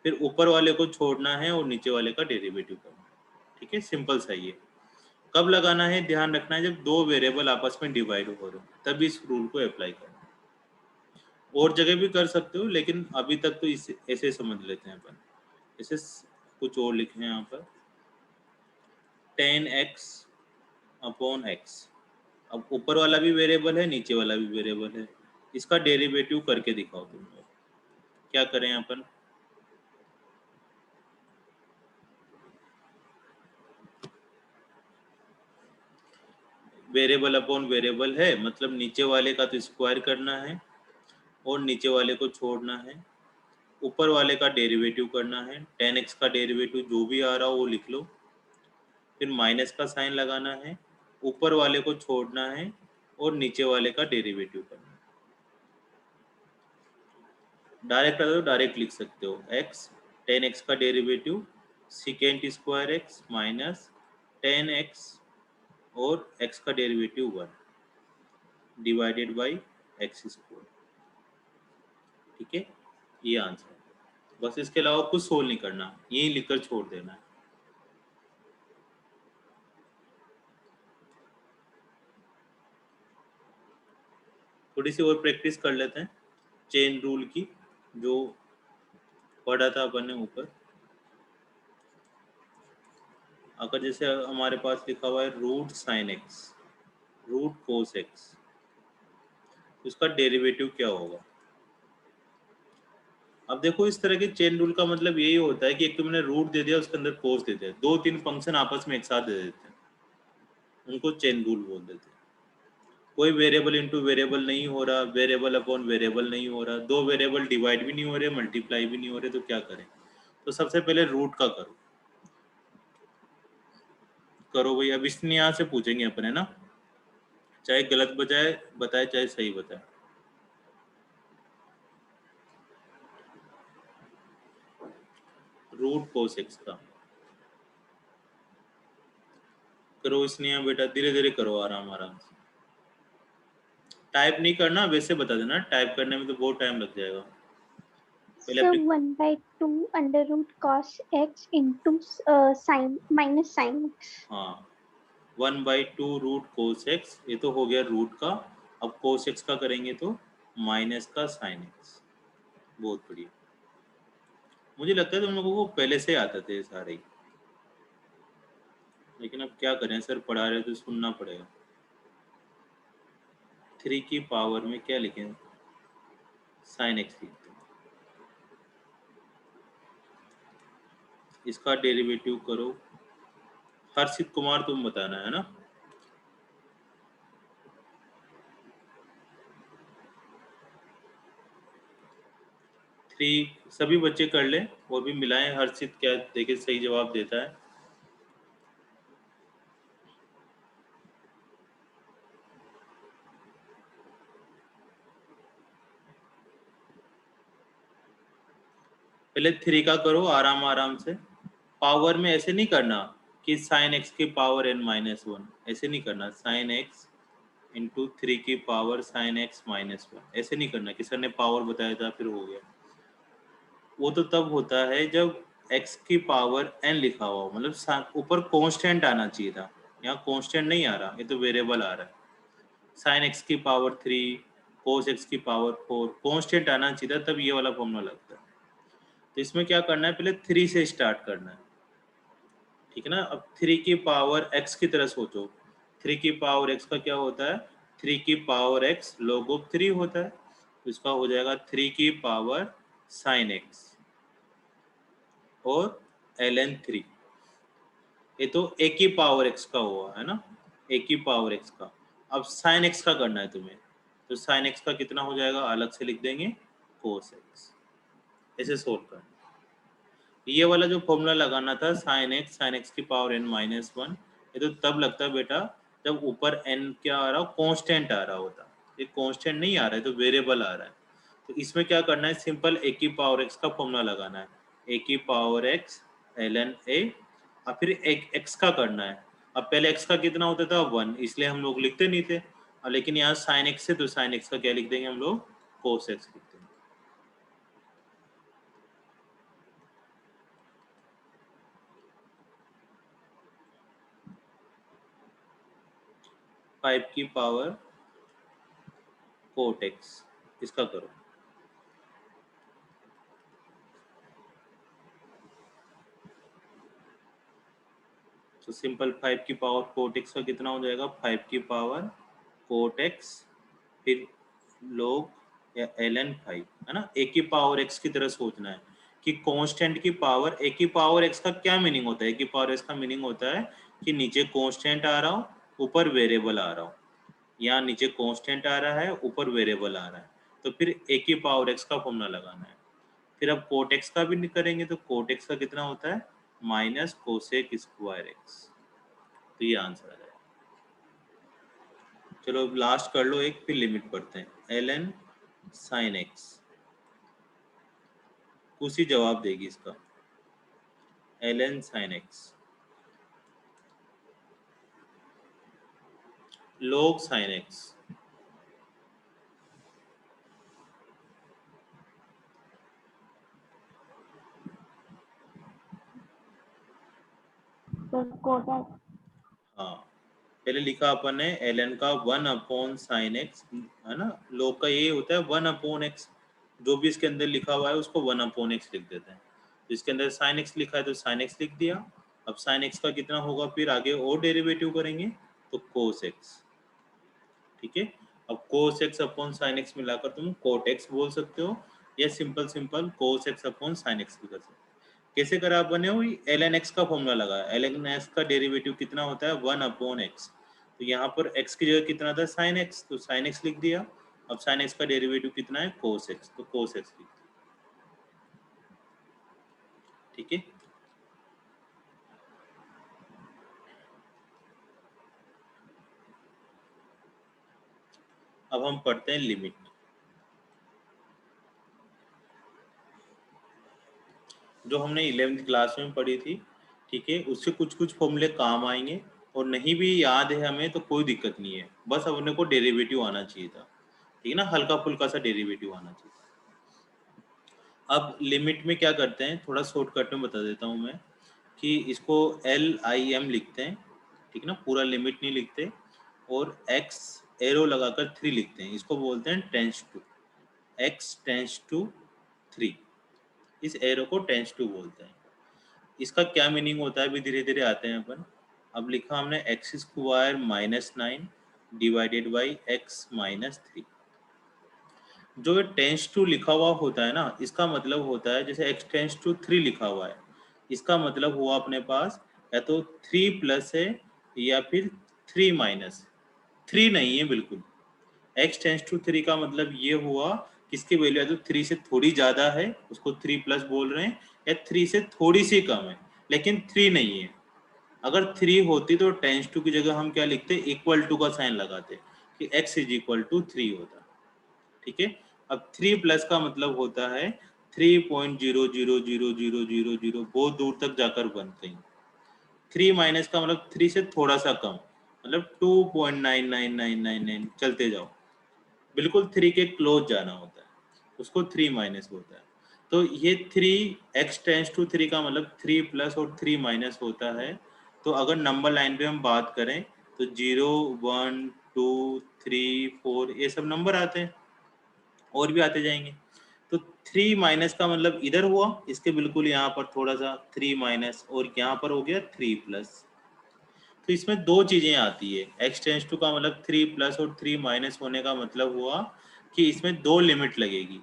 फिर ऊपर वाले को छोड़ना है और नीचे वाले का डेरिवेटिव करना है, ठीक है। सिंपल सा ही है। कब लगाना है ध्यान रखना है, जब दो वेरिएबल आपस में डिवाइड हो रहे हो, तभी इस रूल को अप्लाई करना है। और जगह भी कर सकते हो, लेकिन अभी तक तो इसे ऐसे समझ लेते हैं अपन। जैसे कुछ और लिखे हैं यहाँ पर, 10x अपॉन x। अब ऊपर वाला भी वेरिएबल है, नीचे वाला भी वेरिएबल है, इसका डेरिवेटिव करके दिखाओ तुम लोग। क्या करें अपन, वेरिएबल अपॉन वेरिएबल है, मतलब नीचे वाले का तो स्क्वायर करना है और नीचे वाले को छोड़ना है, ऊपर वाले का डेरिवेटिव करना है। 10x का डेरिवेटिव जो भी आ रहा हो वो लिख लो, फिर माइनस का साइन लगाना है, ऊपर वाले को छोड़ना है और नीचे वाले का डेरिवेटिव करना है। डायरेक्ट अगर डायरेक्ट लिख सकते हो, x 10x का derivative second square x minus 10x और x का derivative 1 divided by x square, ठीक है। ये आंसर है, बस इसके अलावा कुछ सोल्व नहीं करना, यही लिखकर छोड़ देना है। थोड़ी सी और प्रैक्टिस कर लेते हैं चेन रूल की, जो पढ़ा था अपन ने ऊपर। अगर जैसे हमारे पास लिखा हुआ है root sine x, root cos x, उसका डेरिवेटिव क्या होगा। अब देखो इस तरह के चेन रूल का मतलब यही होता है कि एक तो मैंने रूट दे दिया, उसके अंदर कोस दे दिया, 2-3 फंक्शन आपस में एक साथ दे देते हैं, उनको चेन रूल बोल देते हैं। कोई वेरिएबल इनटू वेरिएबल नहीं हो रहा, वेरिएबल अपॉन वेरिएबल नहीं हो रहा, दो वेरिएबल डिवाइड भी नहीं हो रहे, मल्टीप्लाई भी नहीं हो रहे, तो क्या करें? तो सबसे पहले रूट का करो भाई। अब इसने यहाँ से पूछेंगे अपन, है ना, चाहे गलत बताए चाहे सही बताए। रूट कोस एक्स का करो इसने यहाँ बेटा, धीरे धीरे करो, आराम आराम से। टाइप नहीं करना, वैसे बता देना, टाइप करने में तो बहुत टाइम लग जाएगा। पहले So अपनी 1/2 under root cos x into sin minus sin x. हाँ 1/2 रूट कोस एक्स, ये तो हो गया रूट का। अब कोस एक्स का करेंगे तो माइनस का साइन एक्स। बहुत बढ़िया। मुझे लगता है तुम लोगों को पहले से आते थे सारे ही, लेकिन अब क्या करें, सर पढ़ा रहे तो सुनना पड़ेगा। 3 की पावर में क्या लिखें, साइन एक्स लिखते हैं। इसका डेरिवेटिव करो। हर्षित कुमार तुम बताना, है ना। थ्री सभी बच्चे कर ले, वो भी मिलाएं। हर्षित क्या देखे सही जवाब देता है। पहले 3 का करो आराम आराम से। पावर में ऐसे नहीं करना कि साइन एक्स की पावर n-1, ऐसे नहीं करना। साइन एक्स इंटू 3 की पावर साइन एक्स -1, ऐसे नहीं करना कि सर ने पावर बताया था फिर हो गया। वो तो तब होता है जब x की पावर n लिखा हुआ हो, मतलब ऊपर कांस्टेंट आना चाहिए था। यहाँ कांस्टेंट नहीं आ रहा, ये तो वेरिएबल आ रहा है। साइन एक्स की पावर 3, कोस एक्स की पावर 4, कांस्टेंट आना चाहिए था, तब ये वाला फॉर्मूला लगता है। तो इसमें क्या करना है, पहले 3 से स्टार्ट करना है, ठीक है ना। अब 3 की पावर x की तरह सोचो। 3 की पावर x का क्या होता है, 3 की पावर x log ऑफ 3 होता है। तो इसका हो जाएगा 3 की पावर साइन x और ln 3। ये तो a की पावर x का हुआ, है ना, a की पावर x का। अब साइन x का करना है तुम्हें, तो साइन x का कितना हो जाएगा, अलग से लिख देंगे कोस x। ऐसे सोल्व करना। ये वाला जो फॉर्मूला लगाना था साइन एक्स की पावर n-1, ये तो तब लगता है बेटा जब ऊपर n क्या आ रहा हो, कांस्टेंट आ रहा होता। ये कांस्टेंट नहीं आ रहा है, तो वेरिएबल आ रहा है। तो इसमें क्या करना है, सिंपल a की पावर x का फॉर्मूला लगाना है, a की पावर x ln a, और फिर एक x का करना है। अब पहले x का कितना होता था, 1, इसलिए हम लोग लिखते नहीं थे। लेकिन यहाँ साइन x से, तो साइन x का क्या लिख देंगे हम लोग, कोस x लिख देंगे। 5 की पावर कोट एक्स, इसका करो। तो सिंपल 5 की पावर कोट एक्स का कितना हो जाएगा, 5 की पावर कोट एक्स फिर लोग या ln 5, है ना। a की पावर x की तरह सोचना है कि कांस्टेंट की पावर। a की पावर x का क्या मीनिंग होता है, a की पावर x का मीनिंग होता है कि नीचे कांस्टेंट आ रहा हो, ऊपर वेरिएबल आ रहा हो। यहाँ नीचे कांस्टेंट आ रहा है, ऊपर वेरिएबल आ रहा है, तो फिर a की पावर x का फॉर्मूला लगाना है। फिर अब कोट एक्स का भी करेंगे, तो कोट एक्स का कितना होता है, माइनस कोसेक स्क्वायर एक्स। तो ये आंसर आ जाएगा। चलो अब लास्ट कर लो एक, फिर लिमिट पढ़ते हैं। ln साइन एक्स, उसी जवाब देगी इसका, ln sine x log sine x. So cos x. हाँ पहले लिखा अपन ने ln का 1 साइन एक्स, है ना। log का ये होता है 1/x, जो भी इसके अंदर लिखा हुआ है उसको 1/x लिख देते हैं। तो इसके अंदर साइन एक्स लिखा है तो साइन एक्स लिख दिया। अब साइन एक्स का कितना होगा, फिर आगे और डेरिवेटिव करेंगे तो कोस एक्स, ठीक है। अब cos x upon sine x मिलाकर तुम कोट एक्स बोल सकते हो, या simple simple cos x upon sin x भी कर सकते हैं। कैसे करा अपन ने? वही ln x का फॉर्मूला लगाया। ln x का डेरिवेटिव कितना होता है? 1 अपॉन x। तो यहाँ पर x की जगह कितना था? sin x, तो sin x लिख दिया। अब sin x का डेरिवेटिव कितना है? cos x, तो cos x लिख दिया। ठीक है, अब हम पढ़ते हैं लिमिट। जो हमने 11वीं क्लास में पढ़ी थी, ठीक है, उससे कुछ कुछ फॉर्मूले काम आएंगे, और नहीं भी याद है हमें तो कोई दिक्कत नहीं है, बस अपने को डेरिवेटिव आना चाहिए था। ठीक है ना, हल्का फुल्का सा डेरिवेटिव आना चाहिए था। अब लिमिट में क्या करते हैं, थोड़ा शॉर्टकट में बता देता हूँ मैं, कि इसको LIM लिखते हैं, ठीक है ना, पूरा लिमिट नहीं लिखते, और x एरो लगाकर 3 लिखते हैं। इसको बोलते हैं tends to, x tends to 3, इस एरो को टेंस टू बोलते हैं। इसका क्या मीनिंग होता है अभी धीरे धीरे आते हैं अपन। अब लिखा हमने x square -9 divided by x -3। जो ये टेंस टू लिखा हुआ होता है ना, इसका मतलब होता है जैसे x टेंस टू 3 लिखा हुआ है, इसका मतलब हुआ अपने पास या तो 3 प्लस है या फिर 3 माइनस। 3 नहीं है बिल्कुल। x टेंस टू 3 का मतलब ये हुआ किसकी वैल्यू है तो 3 से थोड़ी ज़्यादा है, उसको 3 प्लस बोल रहे हैं, या 3 से थोड़ी सी कम है लेकिन 3 नहीं है। अगर 3 होती तो टेंस टू की जगह हम क्या लिखते? इक्वल टू का साइन लगाते कि x इज इक्वल टू 3 होता। ठीक है, अब 3 प्लस का मतलब होता है 3.0000000 बहुत दूर तक जाकर बनते हैं। 3 माइनस का मतलब 3 से थोड़ा सा कम, मतलब 2.99999 चलते जाओ, बिल्कुल 3 के क्लोज जाना होता है, उसको 3 माइनस होता है। तो ये 3 x टेंस टू 3 का मतलब 3 प्लस और 3 माइनस होता है। तो अगर नंबर लाइन पे हम बात करें तो 0 1 2 3 4 ये सब नंबर आते हैं, और भी आते जाएंगे। तो 3 माइनस का मतलब इधर हुआ, इसके बिल्कुल यहाँ पर थोड़ा सा 3 माइनस, और यहाँ पर हो गया 3 प्लस। तो इसमें दो चीजें आती है, x टेंस टू का मतलब 3 प्लस और 3 माइनस होने का मतलब हुआ कि इसमें दो लिमिट लगेगी।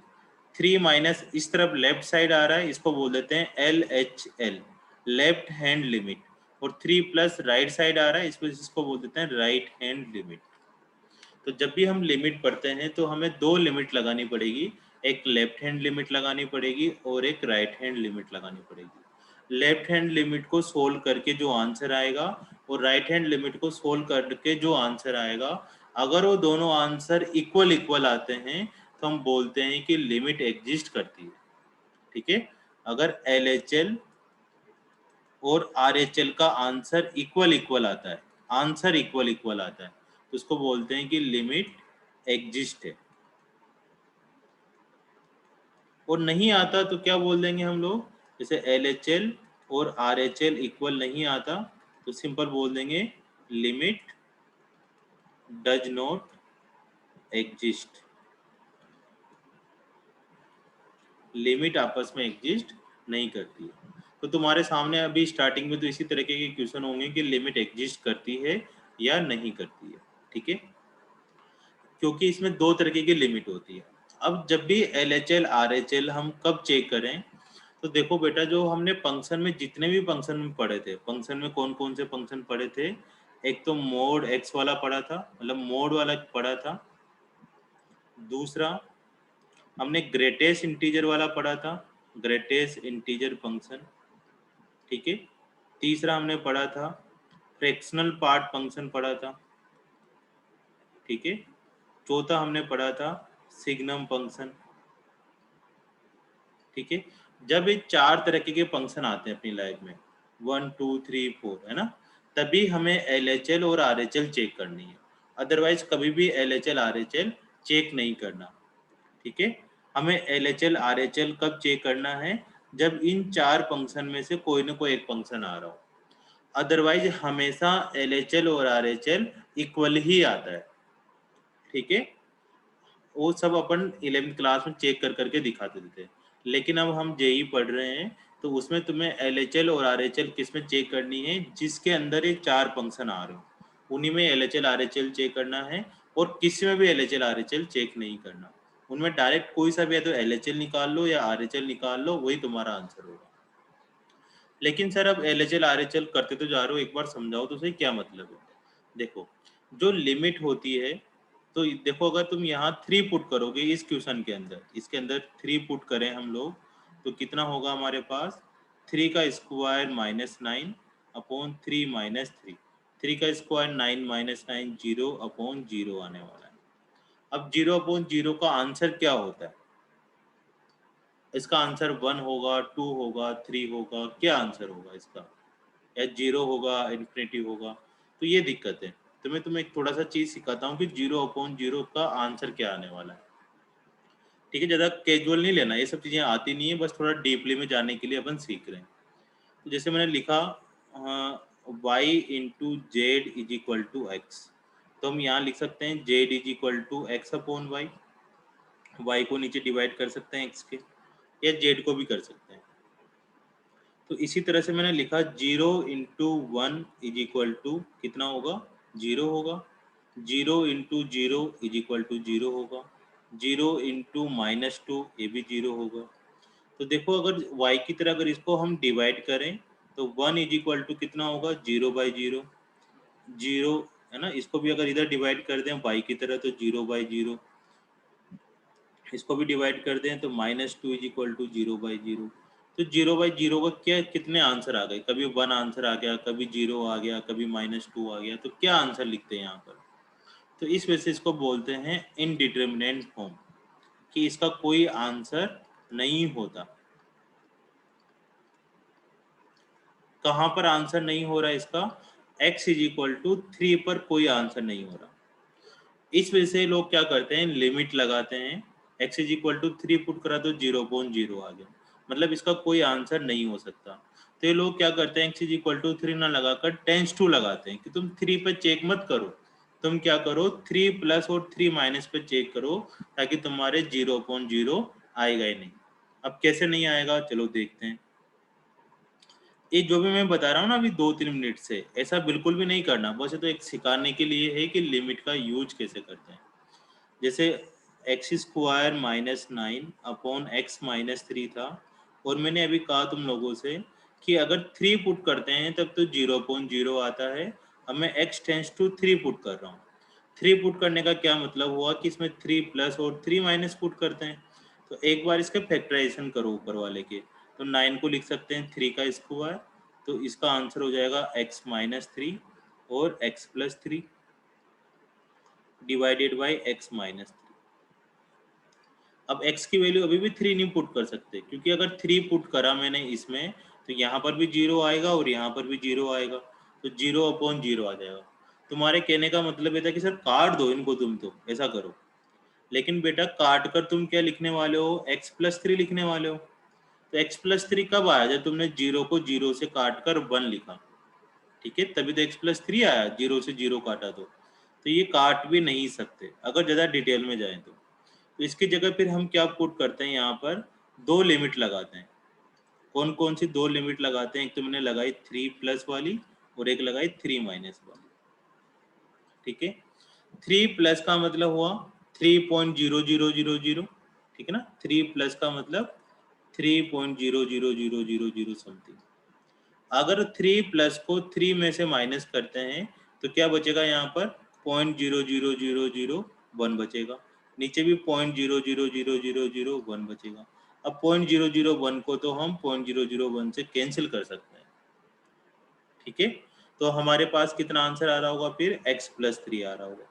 3 माइनस इस तरफ लेफ्ट साइड आ रहा है, इसको बोल देते हैं LHL, लेफ्ट हैंड लिमिट, और 3 प्लस राइट साइड आ रहा है, इसको बोल देते हैं राइट हैंड लिमिट। तो जब भी हम लिमिट पढ़ते हैं तो हमें दो लिमिट लगानी पड़ेगी, एक लेफ्ट हैंड लिमिट लगानी पड़ेगी और एक राइट हैंड लिमिट लगानी पड़ेगी। लेफ्ट हैंड लिमिट को सोल्व करके जो आंसर आएगा और राइट हैंड लिमिट को सोल्व करके जो आंसर आएगा, अगर वो दोनों आंसर इक्वल इक्वल आते हैं तो हम बोलते हैं कि लिमिट एग्जिस्ट करती है। ठीक है, अगर LHL और RHL का आंसर इक्वल इक्वल आता है, आंसर इक्वल इक्वल आता है, तो उसको बोलते हैं कि लिमिट एग्जिस्ट है। और नहीं आता तो क्या बोल देंगे हम लोग, जैसे LHL और RHL इक्वल नहीं आता तो सिंपल बोल देंगे limit does not exist. Limit आपस में एग्जिस्ट नहीं करती है। तो तुम्हारे सामने अभी स्टार्टिंग में तो इसी तरीके के क्वेश्चन होंगे कि लिमिट एग्जिस्ट करती है या नहीं करती है। ठीक है, क्योंकि इसमें दो तरीके की लिमिट होती है। अब जब भी LHL RHL हम कब चेक करें, तो देखो बेटा, जो हमने फंक्शन में जितने भी फंक्शन में पढ़े थे, फंक्शन में कौन कौन से फंक्शन पढ़े थे, एक तो मोड x वाला पढ़ा था, मतलब मोड वाला पढ़ा था। दूसरा हमने ग्रेटेस्ट इंटीजर वाला पढ़ा था, ग्रेटेस्ट इंटीजर फंक्शन। ठीक है, तीसरा हमने पढ़ा था फ्रैक्शनल पार्ट फंक्शन पढ़ा था। ठीक है, चौथा हमने पढ़ा था सिग्नम फंक्शन। ठीक है, जब ये चार तरह के फंक्शन आते हैं अपनी लाइफ में, 1 2 3 4, है ना, तभी हमें LHL और RHL चेक करनी है, अदरवाइज कभी भी LHL RHL चेक नहीं करना। ठीक है, हमें LHL RHL कब चेक करना है, जब इन चार फंक्शन में से कोई ना कोई एक फंक्शन आ रहा हो, अदरवाइज हमेशा LHL और RHL इक्वल ही आता है। ठीक है, वो सब अपन 11वीं क्लास में चेक कर करके दिखाते थे, लेकिन अब हम JEE पढ़ रहे हैं तो उसमें तुम्हें LHL और RHL किस में चेक करनी है, जिसके अंदर ये चार फंक्शन आ रहे हो, उन्हीं में LHL RHL चेक करना है, और किसी में भी LHL RHL चेक नहीं करना। उनमें डायरेक्ट कोई सा भी है तो LHL निकाल लो या RHL निकाल लो, वही तुम्हारा आंसर होगा। लेकिन सर अब LHL RHL करते तो जा रहे हो, एक बार समझाओ तो सही क्या मतलब है। देखो जो लिमिट होती है, तो देखो अगर तुम यहाँ 3 पुट करोगे इस क्वेश्चन के अंदर, इसके अंदर 3 पुट करें हम लोग, तो कितना होगा हमारे पास 3 का स्क्वायर -9 अपॉन 3 माइनस 3, 3 का स्क्वायर 9 माइनस 9 0 अपॉन 0 आने वाला है। अब 0 अपॉन 0 का आंसर क्या होता है, इसका आंसर 1 होगा, 2 होगा, 3 होगा, क्या आंसर होगा इसका, या 0 होगा, इन्फिनिटी होगा। तो ये दिक्कत है। तो मैं तुम्हें एक थोड़ा सा चीज सिखाता हूँ कि 0 अपॉन 0 का आंसर क्या आने वाला है। ठीक है, ज़्यादा कैजुअल नहीं लेना, ये सब चीज़ें आती नहीं है, बस थोड़ा डीपली में जाने के लिए अपन सीख रहे हैं। तो जैसे मैंने लिखा y into z is equal to x, तो हम यहाँ लिख सकते हैं z is equal to x upon y, y को नीचे डिवाइड कर सकते हैं एक्स के, या जेड को भी कर सकते हैं। तो इसी तरह से मैंने लिखा 0 इंटू 1 इज इक्वल टू कितना होगा, 0 होगा, 0 इंटू 0 इज इक्वल टू 0 होगा, 0 इंटू -2 ये भी 0 होगा। तो देखो अगर y की तरह अगर इसको हम डिवाइड करें तो 1 इज इक्वल टू कितना होगा, 0/0, 0 है ना। इसको भी अगर इधर डिवाइड कर दें y की तरह तो 0/0, इसको भी डिवाइड कर दें तो -2 इज इक्वल टू 0/0। तो 0/0 का क्या कितने आंसर आ गए, कभी 1 आंसर आ गया, कभी 0 आ गया, कभी -2 आ गया, तो क्या आंसर लिखते हैं यहाँ पर। तो इस वजह से इसको बोलते हैं इनडिटरमिनेट फॉर्म, कि इसका कोई आंसर नहीं होता। कहाँ पर आंसर नहीं हो रहा इसका, x इज इक्वल टू 3 पर कोई आंसर नहीं हो रहा। इस वजह से लोग क्या करते हैं, लिमिट लगाते हैं, x is equal to 3 put करा तो 0/0 आ गया, मतलब इसका कोई आंसर नहीं हो सकता। तो ये लोग क्या करते हैं, x इज इक्वल टू 3 ना लगाकर टेंस टू लगाते हैं, कि तुम 3 पे चेक मत करो, तुम क्या करो 3 प्लस और 3 माइनस पे चेक करो, ताकि तुम्हारे 0/0 आएगा ही नहीं। अब कैसे नहीं आएगा, चलो देखते हैं। ये जो भी मैं बता रहा हूँ ना अभी 2-3 मिनट से, ऐसा बिल्कुल भी नहीं करना, बस ये तो एक सिखाने के लिए है कि लिमिट का यूज कैसे करते हैं। जैसे एक्स स्क्वायर -9 अपॉन एक्स -3 था, और मैंने अभी कहा तुम लोगों से कि अगर 3 पुट करते हैं तब तो 0/0 आता है। अब मैं x टेंस टू 3 पुट कर रहा हूँ। 3 पुट करने का क्या मतलब हुआ कि इसमें 3 प्लस और 3 माइनस पुट करते हैं। तो एक बार इसका फैक्टराइजेशन करो ऊपर वाले के, तो 9 को लिख सकते हैं 3 का स्क्वायर, तो इसका आंसर हो जाएगा x -3 और x + 3 डिवाइडेड बाई x -3। अब x की वैल्यू अभी भी 3 नहीं पुट कर सकते, क्योंकि अगर 3 पुट करा मैंने इसमें तो यहाँ पर भी 0 आएगा और यहाँ पर भी 0 आएगा, तो 0/0 आ जाएगा। तुम्हारे कहने का मतलब ये था कि सर काट दो इनको, तुम तो ऐसा करो, लेकिन बेटा काट कर तुम क्या लिखने वाले हो, x + 3 लिखने वाले हो। तो x + 3 कब आया, जब तुमने 0 को 0 से काट कर 1 लिखा, ठीक है, तभी तो x + 3 आया, 0 से 0 काटा तो ये काट भी नहीं सकते अगर ज़्यादा डिटेल में जाएं तो इसकी जगह फिर हम क्या पुट करते हैं, यहाँ पर 2 लिमिट लगाते हैं। कौन कौन सी 2 लिमिट लगाते हैं, एक तो मैंने लगाई 3 प्लस वाली और एक लगाई 3 माइनस वाली, ठीक है। 3 प्लस का मतलब हुआ 3.0000, ठीक है ना, 3 प्लस का मतलब 3.000000 समथिंग। अगर 3 प्लस को 3 में से माइनस करते हैं तो क्या बचेगा, यहाँ पर 0.00001 बचेगा, नीचे भी 0.00001 बचेगा। अब 0.001 को तो हम 0.001 से कैंसिल कर सकते हैं, ठीक है। तो हमारे पास कितना आंसर आ रहा होगा फिर, x + 3 आ रहा होगा।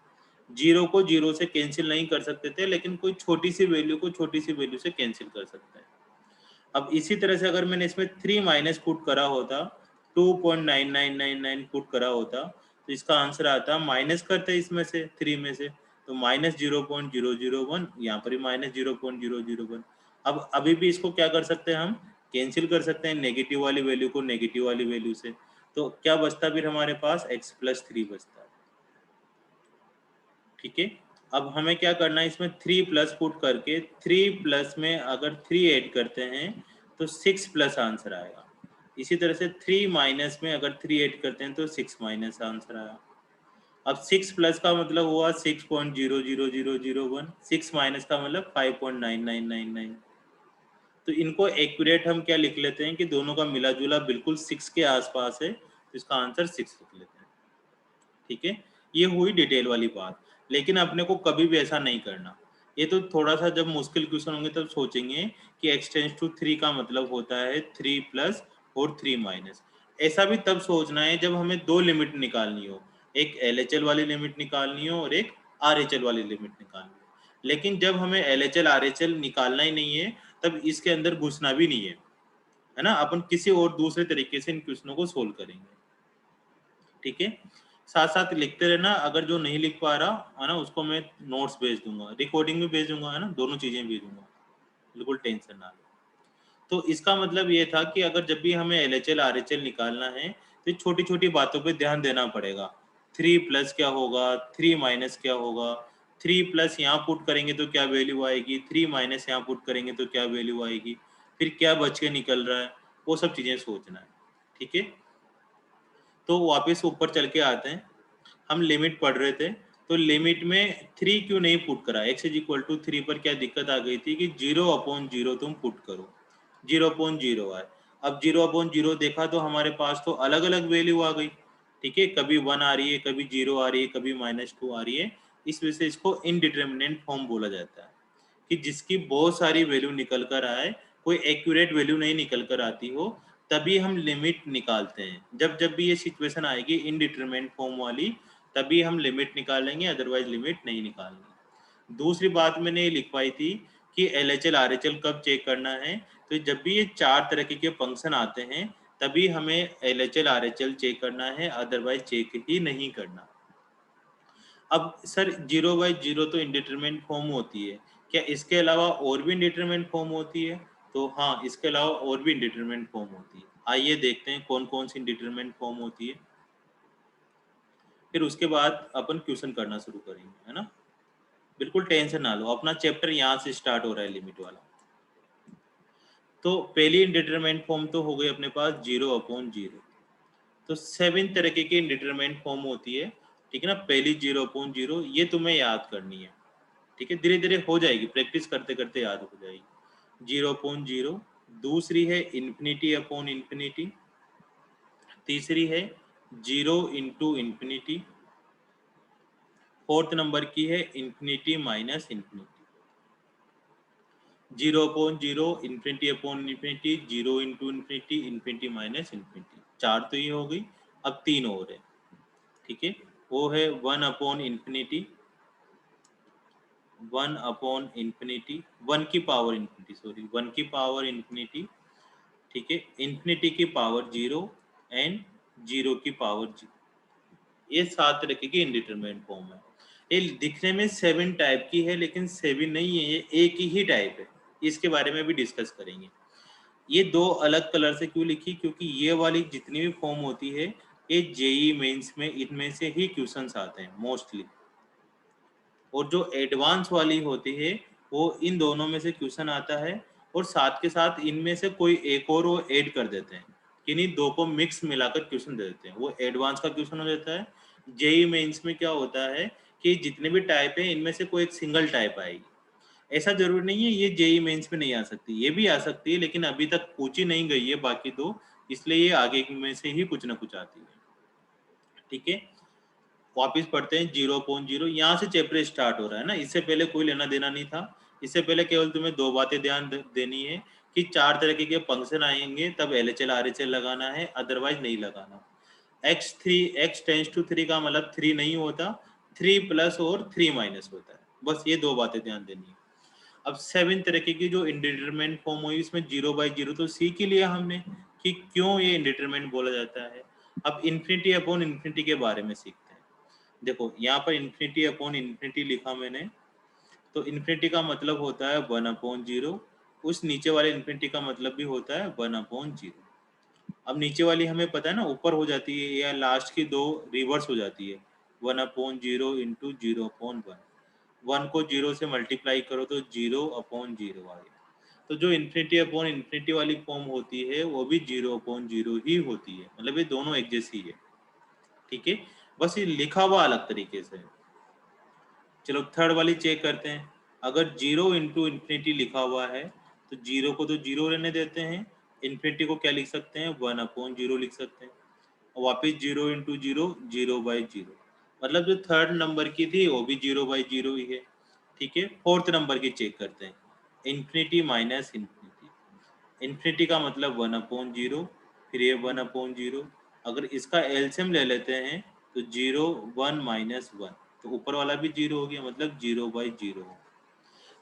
0 को 0 से कैंसिल नहीं कर सकते थे, लेकिन कोई छोटी सी वैल्यू को छोटी सी वैल्यू से कैंसिल कर सकते हैं। अब इसी तरह से अगर मैंने इसमें 3 माइनस पुट करा होता, 2.9999 पुट करा होता, तो इसका आंसर आता, माइनस करते इसमें से 3 में से, तो -0.001, यहाँ पर भी -0.001। अब अभी भी इसको क्या कर सकते हैं हम, कैंसिल कर सकते हैं नेगेटिव वाली वैल्यू को नेगेटिव वाली वैल्यू से, तो क्या बचता फिर हमारे पास, x + 3 बचता है, ठीक है। अब हमें क्या करना है, इसमें 3 प्लस पुट करके 3 प्लस में अगर 3 ऐड करते हैं तो 6 प्लस आंसर आएगा। इसी तरह से 3 माइनस में अगर 3 ऐड करते हैं तो 6 माइनस आंसर आया। अब 6 प्लस का मतलब हुआ 6.00001, 6 माइनस का मतलब 5.9999। तो इनको एक्यूरेट हम क्या लिख लेते हैं कि दोनों का मिला जुला बिल्कुल 6 के आसपास है, तो इसका आंसर 6 लिख लेते हैं। ठीक है, ये हुई डिटेल वाली बात। लेकिन अपने को कभी भी ऐसा नहीं करना। ये तो थोड़ा सा जब मुश्किल क्वेश्चन होंगे तब सोचेंगे कि x टेंड्स टू 3 का मतलब होता है 3 प्लस और 3 माइनस। ऐसा भी तब सोचना है जब हमें दो लिमिट निकालनी हो, एक LHL वाली लिमिट निकालनी हो और एक RHL वाली लिमिट निकालनी हो। लेकिन जब हमें LHL RHL निकालना ही नहीं है तब इसके अंदर घुसना भी नहीं है ना, अपन किसी और दूसरे तरीके से इन क्वेश्चनों को सोल्व करेंगे। ठीक है, साथ साथ लिखते रहना। अगर जो नहीं लिख पा रहा है ना उसको मैं नोट्स भेज दूंगा, रिकॉर्डिंग भी भेज दूंगा, है ना, दोनों चीजें भेजूंगा, बिल्कुल टेंशन ना लो। तो इसका मतलब ये था कि अगर जब भी हमें LHL RHL निकालना है तो छोटी छोटी बातों पे ध्यान देना पड़ेगा। 3 प्लस क्या होगा, 3 माइनस क्या होगा, 3 प्लस यहाँ पुट करेंगे तो क्या वैल्यू आएगी, 3 माइनस यहाँ पुट करेंगे तो क्या वैल्यू आएगी, फिर क्या बच के निकल रहा है, वो सब चीजें सोचना है। ठीक है, तो वापस ऊपर चल के आते हैं। हम लिमिट पढ़ रहे थे, तो लिमिट में 3 क्यों नहीं पुट करा, x इज इक्वल टू 3 पर क्या दिक्कत आ गई थी कि 0/0 तुम पुट करो, 0/0 आए। अब 0/0 देखा तो हमारे पास तो अलग अलग वैल्यू आ गई। ठीक है, कभी 1 आ रही है, कभी 0 आ रही है, कभी -2 आ रही है। इस वजह से इसको इनडिटर्मिनेंट फॉर्म बोला जाता है कि जिसकी बहुत सारी वैल्यू निकल कर आए, कोई एक्यूरेट वैल्यू नहीं निकल कर आती हो, तभी हम लिमिट निकालते हैं। जब जब भी ये सिचुएशन आएगी इनडिटरमिनेंट फॉर्म वाली, तभी हम लिमिट निकालेंगे, अदरवाइज लिमिट नहीं निकालेंगे। दूसरी बात मैंने ये लिखवाई थी कि LHL RHL कब चेक करना है, तो जब भी ये चार तरह के फंक्शन आते हैं तभी हमें LHL RHL चेक करना है, अदरवाइज चेक ही नहीं करना। अब सर 0/0 तो इंडिटरमिनेंट फॉर्म होती है, क्या इसके अलावा और भी इंडिटरमिनेंट फॉर्म होती है? तो हाँ, इसके अलावा और भी इंडिटरमिनेंट फॉर्म होती है। आइए देखते हैं कौन कौन सी इंडिटरमिनेंट फॉर्म होती है, फिर उसके बाद अपन क्वेश्चन करना शुरू करेंगे, है ना। बिल्कुल टेंशन ना लो, अपना चैप्टर यहाँ से स्टार्ट हो रहा है लिमिट वाला। तो पहली इंडिटरमिनेंट फॉर्म तो हो गई अपने पास 0/0। तो 7 तरह की इंडिटरमिनेंट फॉर्म होती है। ठीक है ना, पहली 0/0 ये तुम्हें याद करनी है। ठीक है, धीरे धीरे हो जाएगी, प्रैक्टिस करते करते याद हो जाएगी। 0/0। दूसरी है इन्फिनिटी/इन्फिनिटी। तीसरी है 0 × ∞। फोर्थ नंबर की है infinity minus infinity. 0/0, इन्फिनिटी/इन्फिनिटी, 0 × ∞, infinity minus infinity. चार तो ये हो गई, अब तीन और है। ठीक है, वो है 1/∞, 1/∞, 1 की पावर इन्फिनिटी, सॉरी 1 की पावर इन्फिनिटी। ठीक है, इन्फिनिटी की पावर 0 एंड 0 की पावर 0। ये 7 तरह की इंडिटरमिनेंट फॉर्म है। ये दिखने में 7 टाइप की है, लेकिन 7 नहीं है, ये एक ही टाइप है। इसके बारे में भी डिस्कस करेंगे। ये दो अलग कलर से क्यों लिखी, क्योंकि ये वाली जितनी भी फॉर्म होती है ये जेईई मेंस में इनमें से ही क्वेश्चंस आते हैं मोस्टली, और जो एडवांस वाली होती है वो इन दोनों में से क्वेश्चन आता है, और साथ के साथ इनमें से कोई एक और वो ऐड कर देते हैं, किन्हीं दो को मिक्स मिलाकर क्वेश्चन दे देते हैं, वो एडवांस का क्वेश्चन हो जाता है। जेईई मेंस में क्या होता है कि जितने भी टाइप है इनमें से कोई एक सिंगल टाइप आएगी। ऐसा जरूरी नहीं है ये जेईई मेंस में नहीं आ सकती, ये भी आ सकती है, लेकिन अभी तक पूछी नहीं गई है बाकी दो, इसलिए ये आगे में से ही कुछ ना कुछ आती है। ठीक है, वापिस पढ़ते हैं 0/0। यहाँ से चैप्टर स्टार्ट हो रहा है ना, इससे पहले कोई लेना देना नहीं था। इससे पहले केवल तुम्हें दो बातें ध्यान देनी है कि चार तरह के फंक्शन आएंगे तब LHL RHL लगाना है, अदरवाइज नहीं लगाना। x टेंड्स टू 3 का मतलब 3 नहीं होता, 3 प्लस और 3 माइनस होता है। बस ये दो बातें ध्यान देनी है। अब 7 तरह की जो इंडिटरमिनेंट फॉर्म हुई इसमें 0/0 तो सीख ही लिया हमने कि क्यों ये इंडिटरमिनेंट बोला जाता है। अब इन्फिनिटी/इन्फिनिटी के बारे में सीखते हैं। देखो यहाँ पर इन्फिनिटी/इन्फिनिटी लिखा मैंने, तो इन्फिनिटी का मतलब होता है 1/0, उस नीचे वाले इन्फिनिटी का मतलब भी होता है 1/0। अब नीचे वाली हमें पता है ना ऊपर हो जाती है, या लास्ट की दो रिवर्स हो जाती है, 1/0 × 0/1। 1 को 0 से मल्टीप्लाई करो तो 0/0 आ गया। तो जो इन्फिनिटी/इन्फिनिटी वाली फॉर्म होती है वो भी 0/0 ही होती है, मतलब ये दोनों एक जैसी है। ठीक है, बस ये लिखा हुआ अलग तरीके से। चलो थर्ड वाली चेक करते हैं। अगर 0 इंटू इन्फिनिटी लिखा हुआ है तो 0 को तो 0 रहने देते हैं, इन्फिनिटी को क्या लिख सकते हैं, 1/0 लिख सकते हैं, और वापिस 0 इंटू 0 0/0। मतलब जो थर्ड नंबर की थी वो भी 0/0 ही है। ठीक है, फोर्थ नंबर की चेक करते हैं। इन्फिनिटी माइनस इन्फिनिटी, इन्फिनिटी का मतलब 1/0, फिर ये 1/0। अगर इसका एलसीएम ले लेते हैं तो 0 1 माइनस 1, तो ऊपर वाला भी 0 हो गया, मतलब 0/0।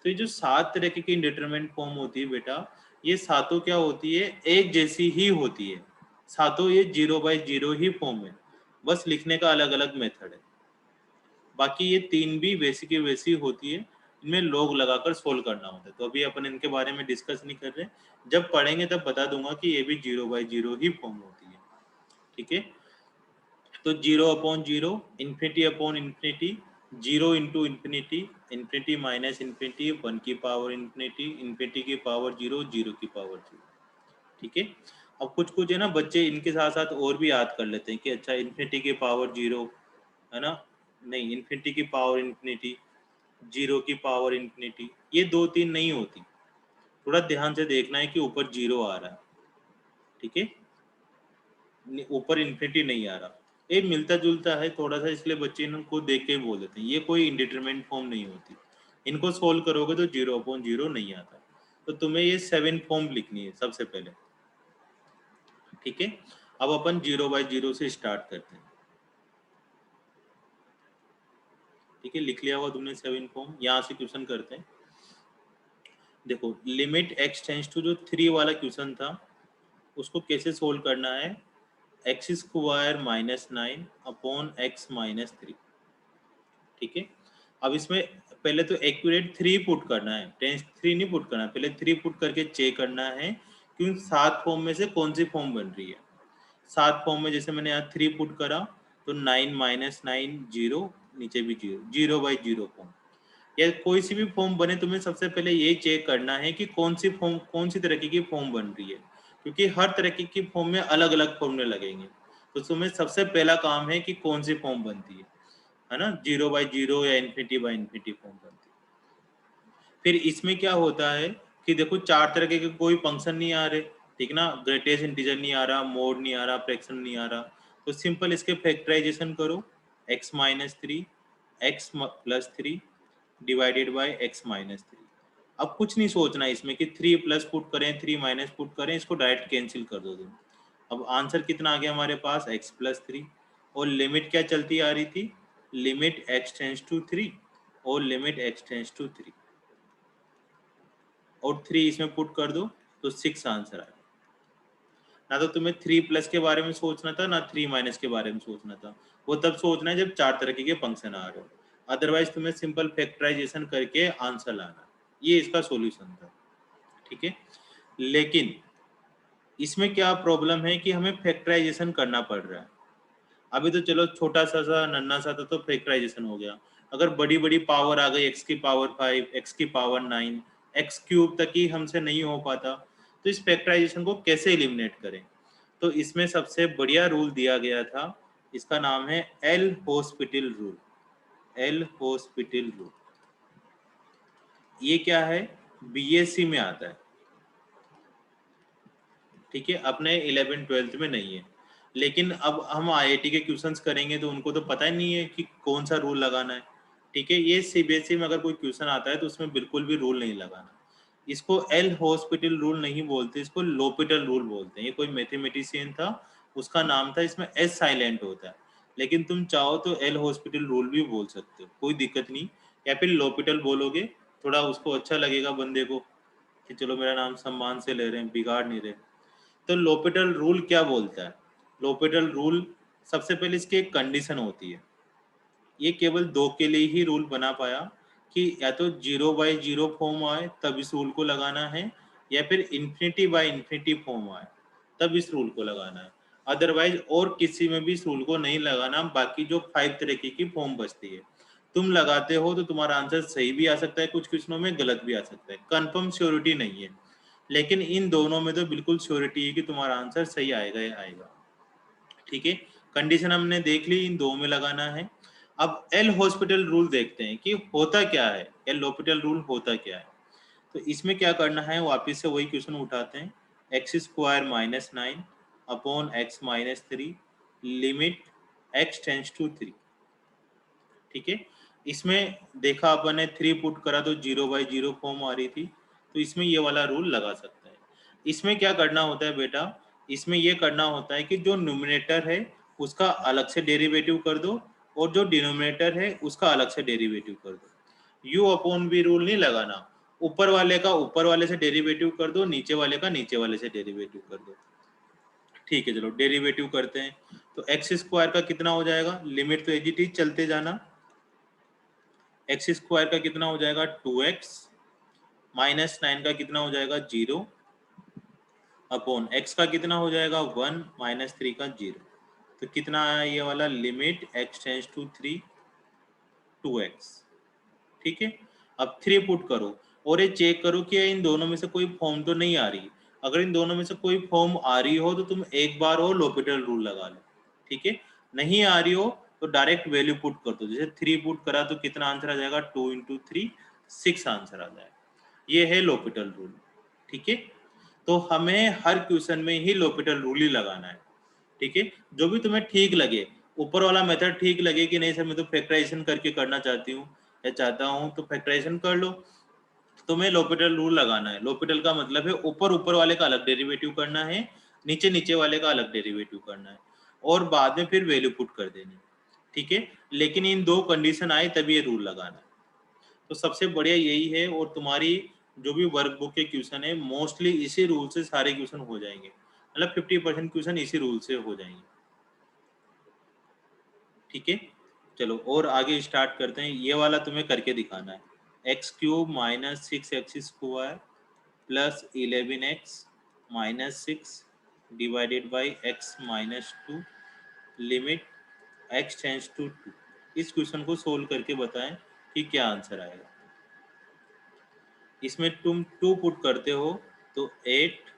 तो ये जो 7 तरह की इंडिटरमिनेट फॉर्म होती है बेटा, ये सातों क्या होती है, एक जैसी ही होती है। सातों ये 0/0 ही फॉर्म है, बस लिखने का अलग अलग मेथड है। बाकी ये तीन भी वैसी की वैसी होती है, इनमें लॉग लगाकर सोल्व करना होता है। तो अभी अपन इनके बारे में डिस्कस नहीं कर रहे, जब पढ़ेंगे तब बता दूंगा कि ये भी 0/0 ही फॉर्म होती है। ठीक है, तो 0/0, infinity upon infinity, 0 into infinity, infinity minus infinity, 1 की पावर इन्फिनिटी, इन्फिनिटी की पावर 0, 0 की पावर 0। ठीक है, अब कुछ कुछ है ना बच्चे इनके साथ साथ और भी याद कर लेते हैं कि अच्छा इन्फिनिटी की पावर 0 है ना, नहीं इन्फिनिटी की पावर इन्फिनिटी, 0 की पावर इन्फिनिटी, ये 2 3 नहीं होती। थोड़ा ध्यान से देखना है कि ऊपर 0 आ रहा है। ठीक है, ऊपर इन्फिनिटी नहीं आ रहा, ये मिलता जुलता है थोड़ा सा, इसलिए बच्चे इनको देख के ही बोल देते हैं। ये कोई इंडिटरमिनेट फॉर्म नहीं होती, इनको सोल्व करोगे तो 0/0 नहीं आता। तो तुम्हें ये 7 फॉर्म लिखनी है सबसे पहले। ठीक है, अब अपन 0/0 से स्टार्ट करते हैं। ठीक है, लिख लिया होगा तुमने 7 फॉर्म, यहाँ से क्वेश्चन करते हैं। देखो लिमिट x टेंड्स टू, जो 3 वाला क्वेश्चन था उसको कैसे सोल्व करना है, x² - 9 अपॉन x - 3। ठीक है, अब इसमें पहले तो एक्यूरेट 3 पुट करना है, टेंस 3 नहीं पुट करना, पहले 3 पुट करके चेक करना है कि 7 फॉर्म में से कौन सी फॉर्म बन रही है। 7 फॉर्म में जैसे मैंने यहाँ 3 पुट करा तो 9 - 9 0, नीचे भी 0, 0/0 फॉर्म। या कोई सी भी फॉर्म बने, तुम्हें सबसे पहले ये चेक करना है कि कौन सी फॉर्म, कौन सी तरीके की फॉर्म बन रही है, क्योंकि हर तरीके की फॉर्म में अलग अलग फॉर्मूले लगेंगे। तो तुम्हें सबसे पहला काम है कि कौन सी फॉर्म बनती है ना, 0/0 या इन्फिनिटी फॉर्म बनती है। फिर इसमें क्या होता है कि देखो 4 तरह के कोई फंक्शन नहीं आ रहे, ठीक ना, ग्रेटेस्ट इंटीजर नहीं आ रहा, मोड नहीं आ रहा, फ्रैक्शन नहीं आ रहा, तो सिंपल इसके फैक्टराइजेशन करो, x - 3 x + 3 divided by x - 3। अब कुछ नहीं सोचना इसमें कि 3 प्लस पुट करें 3 माइनस पुट करें, इसको डायरेक्ट कैंसिल कर दो तुम। अब आंसर कितना आ गया हमारे पास, x + 3, और लिमिट क्या चलती आ रही थी, लिमिट x टेंड्स टू 3 और लिमिट x टेंड्स टू 3, और 3 इसमें पुट कर दो तो 6 आंसर आएगा। ना तो तुम्हें 3 प्लस के बारे में सोचना था, ना 3 माइनस के बारे में सोचना था, वो तब सोचना है जब 4 तरह के फंक्शन आ रहे हो, अदरवाइज तुम्हें सिंपल फैक्टराइजेशन करके आंसर लाना, ये इसका सॉल्यूशन था। ठीक है, लेकिन इसमें क्या प्रॉब्लम है कि हमें फैक्टराइजेशन करना पड़ रहा है। अभी तो चलो छोटा सा नन्ना सा था तो फैक्टराइजेशन हो गया, अगर बड़ी बड़ी पावर आ गई, x की पावर 5, x की पावर 9, x³ तक ही हमसे नहीं हो पाता, तो इस फैक्टराइजेशन को कैसे एलिमिनेट करें। तो इसमें सबसे बढ़िया रूल दिया गया था, इसका नाम है L hospital rule. L hospital rule ये क्या है, बीएससी में आता है। ठीक है, अपने 11th-12th में नहीं है, लेकिन अब हम आईआईटी के क्वेश्चंस करेंगे तो उनको तो पता ही नहीं है कि कौन सा रूल लगाना है। ठीक है, ये सीबीएसई में अगर कोई क्वेश्चन आता है तो उसमें बिल्कुल भी रूल नहीं लगाना। इसको एल हॉस्पिटल रूल नहीं बोलते, इसको लोपिटल रूल बोलते हैं। ये कोई मैथमेटिशियन था, उसका नाम था, इसमें एस साइलेंट होता है, लेकिन तुम चाहो तो एल हॉस्पिटल रूल भी बोल सकते हो, कोई दिक्कत नहीं, या फिर लोपिटल बोलोगे, थोड़ा उसको अच्छा लगेगा बंदे को कि चलो मेरा नाम सम्मान से ले रहे हैं, बिगाड़ नहीं रहे। तो लोपिटल रूल क्या बोलता है, लोपिटल रूल सबसे पहले इसकी एक कंडीशन होती है, ये केवल 2 के लिए ही रूल बना पाया कि या तो 0/0 फॉर्म आए तब इस रूल को लगाना है, या फिर इन्फिनिटी फॉर्म आए तब इस रूल को लगाना है, अदरवाइज और किसी में भी इस रूल को नहीं लगाना। बाकी जो 5 तरीके की फॉर्म बचती है तुम लगाते हो तो तुम्हारा आंसर सही भी आ सकता है, कुछ क्वेश्चनों में गलत भी आ सकता है, कंफर्म श्योरिटी नहीं है, लेकिन इन दोनों में तो बिल्कुल श्योरिटी है कि तुम्हारा आंसर सही आएगा ही आएगा। ठीक है, कंडीशन हमने देख ली, इन दो में लगाना है। अब एल हॉस्पिटल रूल देखते हैं कि होता क्या है, एल हॉस्पिटल रूल होता क्या है। तो इसमें क्या करना है, वापस से वही क्वेश्चन उठाते हैं, x square minus 9 upon x minus 3 limit x tends to 3। ठीक है, इसमें देखा अपन ने 3 पुट करा तो 0/0 फॉर्म आ रही थी, तो इसमें ये वाला रूल लगा सकते हैं। इसमें क्या करना होता है बेटा, इसमें ये करना होता है कि जो न्यूमरेटर है उसका अलग से डेरिवेटिव कर दो और जो डिनोमिनेटर है उसका अलग से डेरिवेटिव कर दो। यू अपॉन बी रूल नहीं लगाना, ऊपर वाले का ऊपर वाले से डेरिवेटिव कर दो, नीचे वाले का नीचे वाले से डेरिवेटिव कर दो। ठीक है, चलो डेरिवेटिव करते हैं। तो एक्स स्क्वायर का कितना हो जाएगा, लिमिट तो एजीटी चलते जाना, एक्स स्क्वायर का कितना हो जाएगा 2x माइनस 9 का कितना हो जाएगा 0 अपॉन एक्स का कितना हो जाएगा 1 माइनस 3 का 0। तो कितना आया ये वाला, limit x tends to 3 2x। ठीक है, अब 3 पुट करो और ये चेक करो कि इन दोनों में से कोई फॉर्म तो नहीं आ रही। अगर इन दोनों में से कोई फॉर्म आ रही हो तो तुम एक बार और l'Hopital रूल लगा लो। ठीक है, नहीं आ रही हो तो डायरेक्ट वैल्यू पुट कर दो। जैसे 3 पुट करा तो कितना आंसर आ जाएगा, 2 × 3 6 आंसर आ जाएगा। ये है l'Hopital रूल। ठीक है, तो हमें हर क्वेश्चन में ही l'Hopital रूल ही लगाना है। ठीक है, जो भी तुम्हें ठीक लगे, ऊपर वाला मेथड ठीक लगे कि नहीं सर मैं तो फैक्टराइजेशन करके करना चाहती हूँ या चाहता हूँ तो फैक्टराइजेशन कर लो, तुम्हें l'Hopital रूल लगाना है। l'Hopital का मतलब है ऊपर ऊपर वाले का अलग डेरिवेटिव करना है, नीचे नीचे वाले का अलग डेरिवेटिव करना है और बाद में फिर वैल्यू पुट कर देनी। ठीक है, लेकिन इन दो कंडीशन आए तभी ये रूल लगाना है। तो सबसे बढ़िया यही है, और तुम्हारी जो भी वर्कबुक के क्वेश्चन है मोस्टली इसी रूल से सारे क्वेश्चन हो जाएंगे, मतलब 50% क्वेश्चन इसी रूल से हो जाएंगे। ठीक है, चलो और आगे स्टार्ट करते हैं। ये वाला तुम्हें करके दिखाना है, x³ minus 6x square plus 11x minus 6 divided by x minus 2 limit x tends to 2। इस क्वेश्चन को सोल्व करके बताएं कि क्या आंसर आएगा। इसमें तुम 2 पुट करते हो तो 8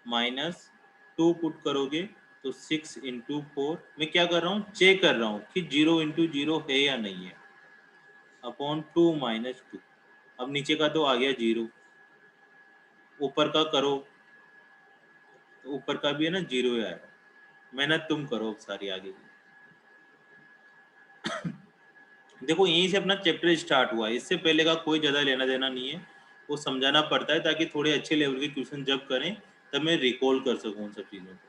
माइनस 2 पुट करोगे तो 6 × 4। मैं क्या कर रहा हूँ, चेक कर रहा हूँ कि 0 × 0 है या नहीं है, अपॉन 2 माइनस 2। अब नीचे का तो आ गया 0, ऊपर का करो तो ऊपर का भी है ना 0 ही आएगा। मेहनत तुम करो सारी आगे की। देखो यहीं से अपना चैप्टर स्टार्ट हुआ है, इससे पहले का कोई ज़्यादा लेना देना नहीं है, वो समझाना पड़ता है ताकि थोड़े अच्छे लेवल के क्वेश्चन जब करें तब मैं रिकॉल कर सकूँ उन सब चीज़ों को।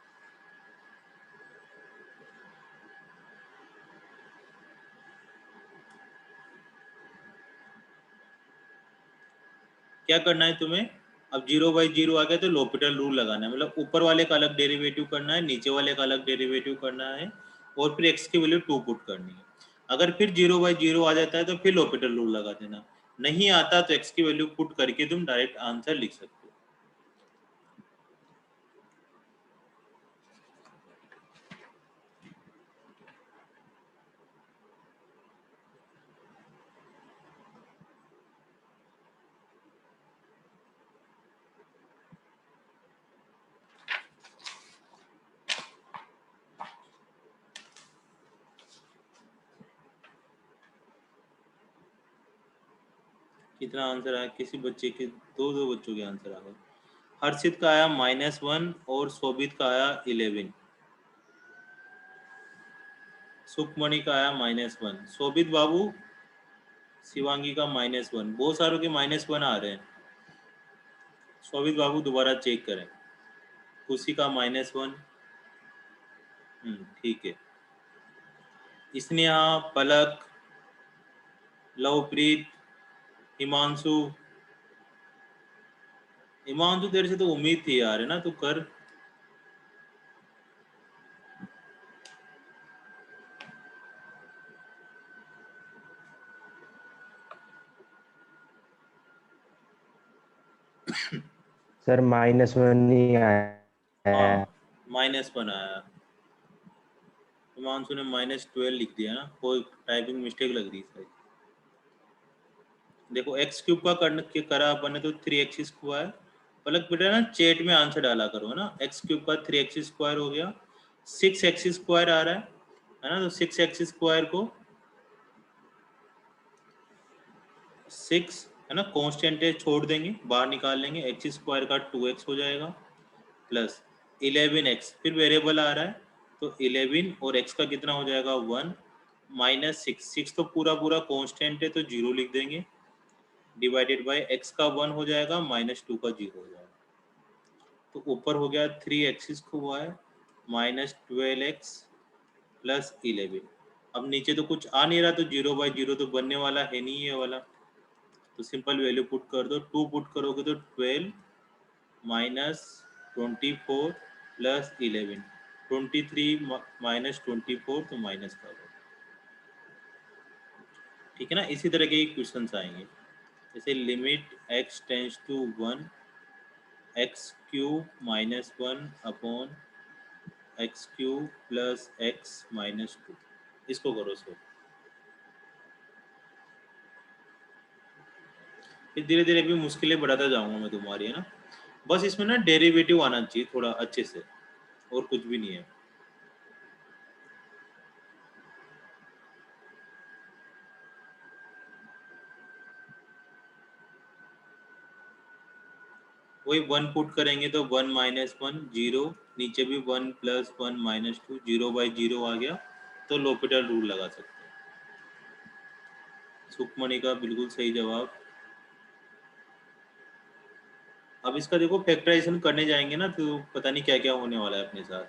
क्या करना है तुम्हें, अब 0/0 आ गया तो l'Hopital रूल लगाना है, मतलब ऊपर वाले का अलग डेरिवेटिव करना है, नीचे वाले का अलग डेरिवेटिव करना है और फिर x की वैल्यू 2 पुट करनी है। अगर फिर 0/0 आ जाता है तो फिर l'Hopital रूल लगा देना, नहीं आता तो x की वैल्यू पुट करके तुम डायरेक्ट आंसर लिख सकते हो। कितना आंसर आया, किसी बच्चे के दो बच्चों के आंसर आ गए। हर्षित का आया -1 और शोभित का आया 11। सुखमणि का आया -1, शोभित बाबू शिवांगी का -1, बहुत सारों के -1 आ रहे हैं। शोभित बाबू दोबारा चेक करें। खुशी का -1, ठीक है। स्नेहा, पलक, लवप्रीत, हिमांशु तेरे से तो उम्मीद थी यार, है ना, तू कर। सर -1 ही आया। हाँ -1 आया। हिमांशु ने -12 लिख दिया ना, कोई टाइपिंग मिस्टेक लग रही है। देखो x³ का करा अपन ने तो 3x स्क्वायर। पलक बेटा ना चैट में आंसर डाला करो ना, x³ का 3x स्क्वायर हो गया, 6x स्क्वायर आ रहा है है ना। तो 6x² को 6 है ना, कांस्टेंट है, छोड़ देंगे, बाहर निकाल लेंगे, x² का 2x हो जाएगा प्लस 11x, फिर वेरिएबल आ रहा है तो 11 और x का कितना हो जाएगा 1 माइनस 6 तो पूरा पूरा कांस्टेंट है तो 0 लिख देंगे, डिवाइडेड बाय x का 1 हो जाएगा माइनस 2 का 0 हो जाएगा। तो ऊपर हो गया 3x² माइनस 12x प्लस 11। अब नीचे तो कुछ आ नहीं रहा तो 0/0 तो बनने वाला है नहीं ये वाला, तो सिंपल वैल्यू पुट कर दो। 2 पुट करोगे तो 12 माइनस 24 प्लस 11, 23 माइनस 24 तो माइनस कर दो। ठीक है ना। इसी तरह के क्वेश्चंस आएंगे, जैसे limit x tends to 1 x³ minus 1 upon x³ plus x minus 2, इसको करो सो। फिर धीरे धीरे भी मुश्किलें बढ़ाता जाऊंगा मैं तुम्हारी, है ना। बस इसमें ना डेरिवेटिव आना चाहिए थोड़ा अच्छे से, और कुछ भी नहीं है। वही 1 पुट करेंगे तो 1 माइनस 1 0, नीचे भी 1 प्लस 1 माइनस 2, 0/0 आ गया तो लोपिटल रूल लगा सकते हैं। सुखमणि का बिल्कुल सही जवाब। अब इसका देखो फैक्टराइजेशन करने जाएंगे ना तो पता नहीं क्या क्या होने वाला है अपने साथ,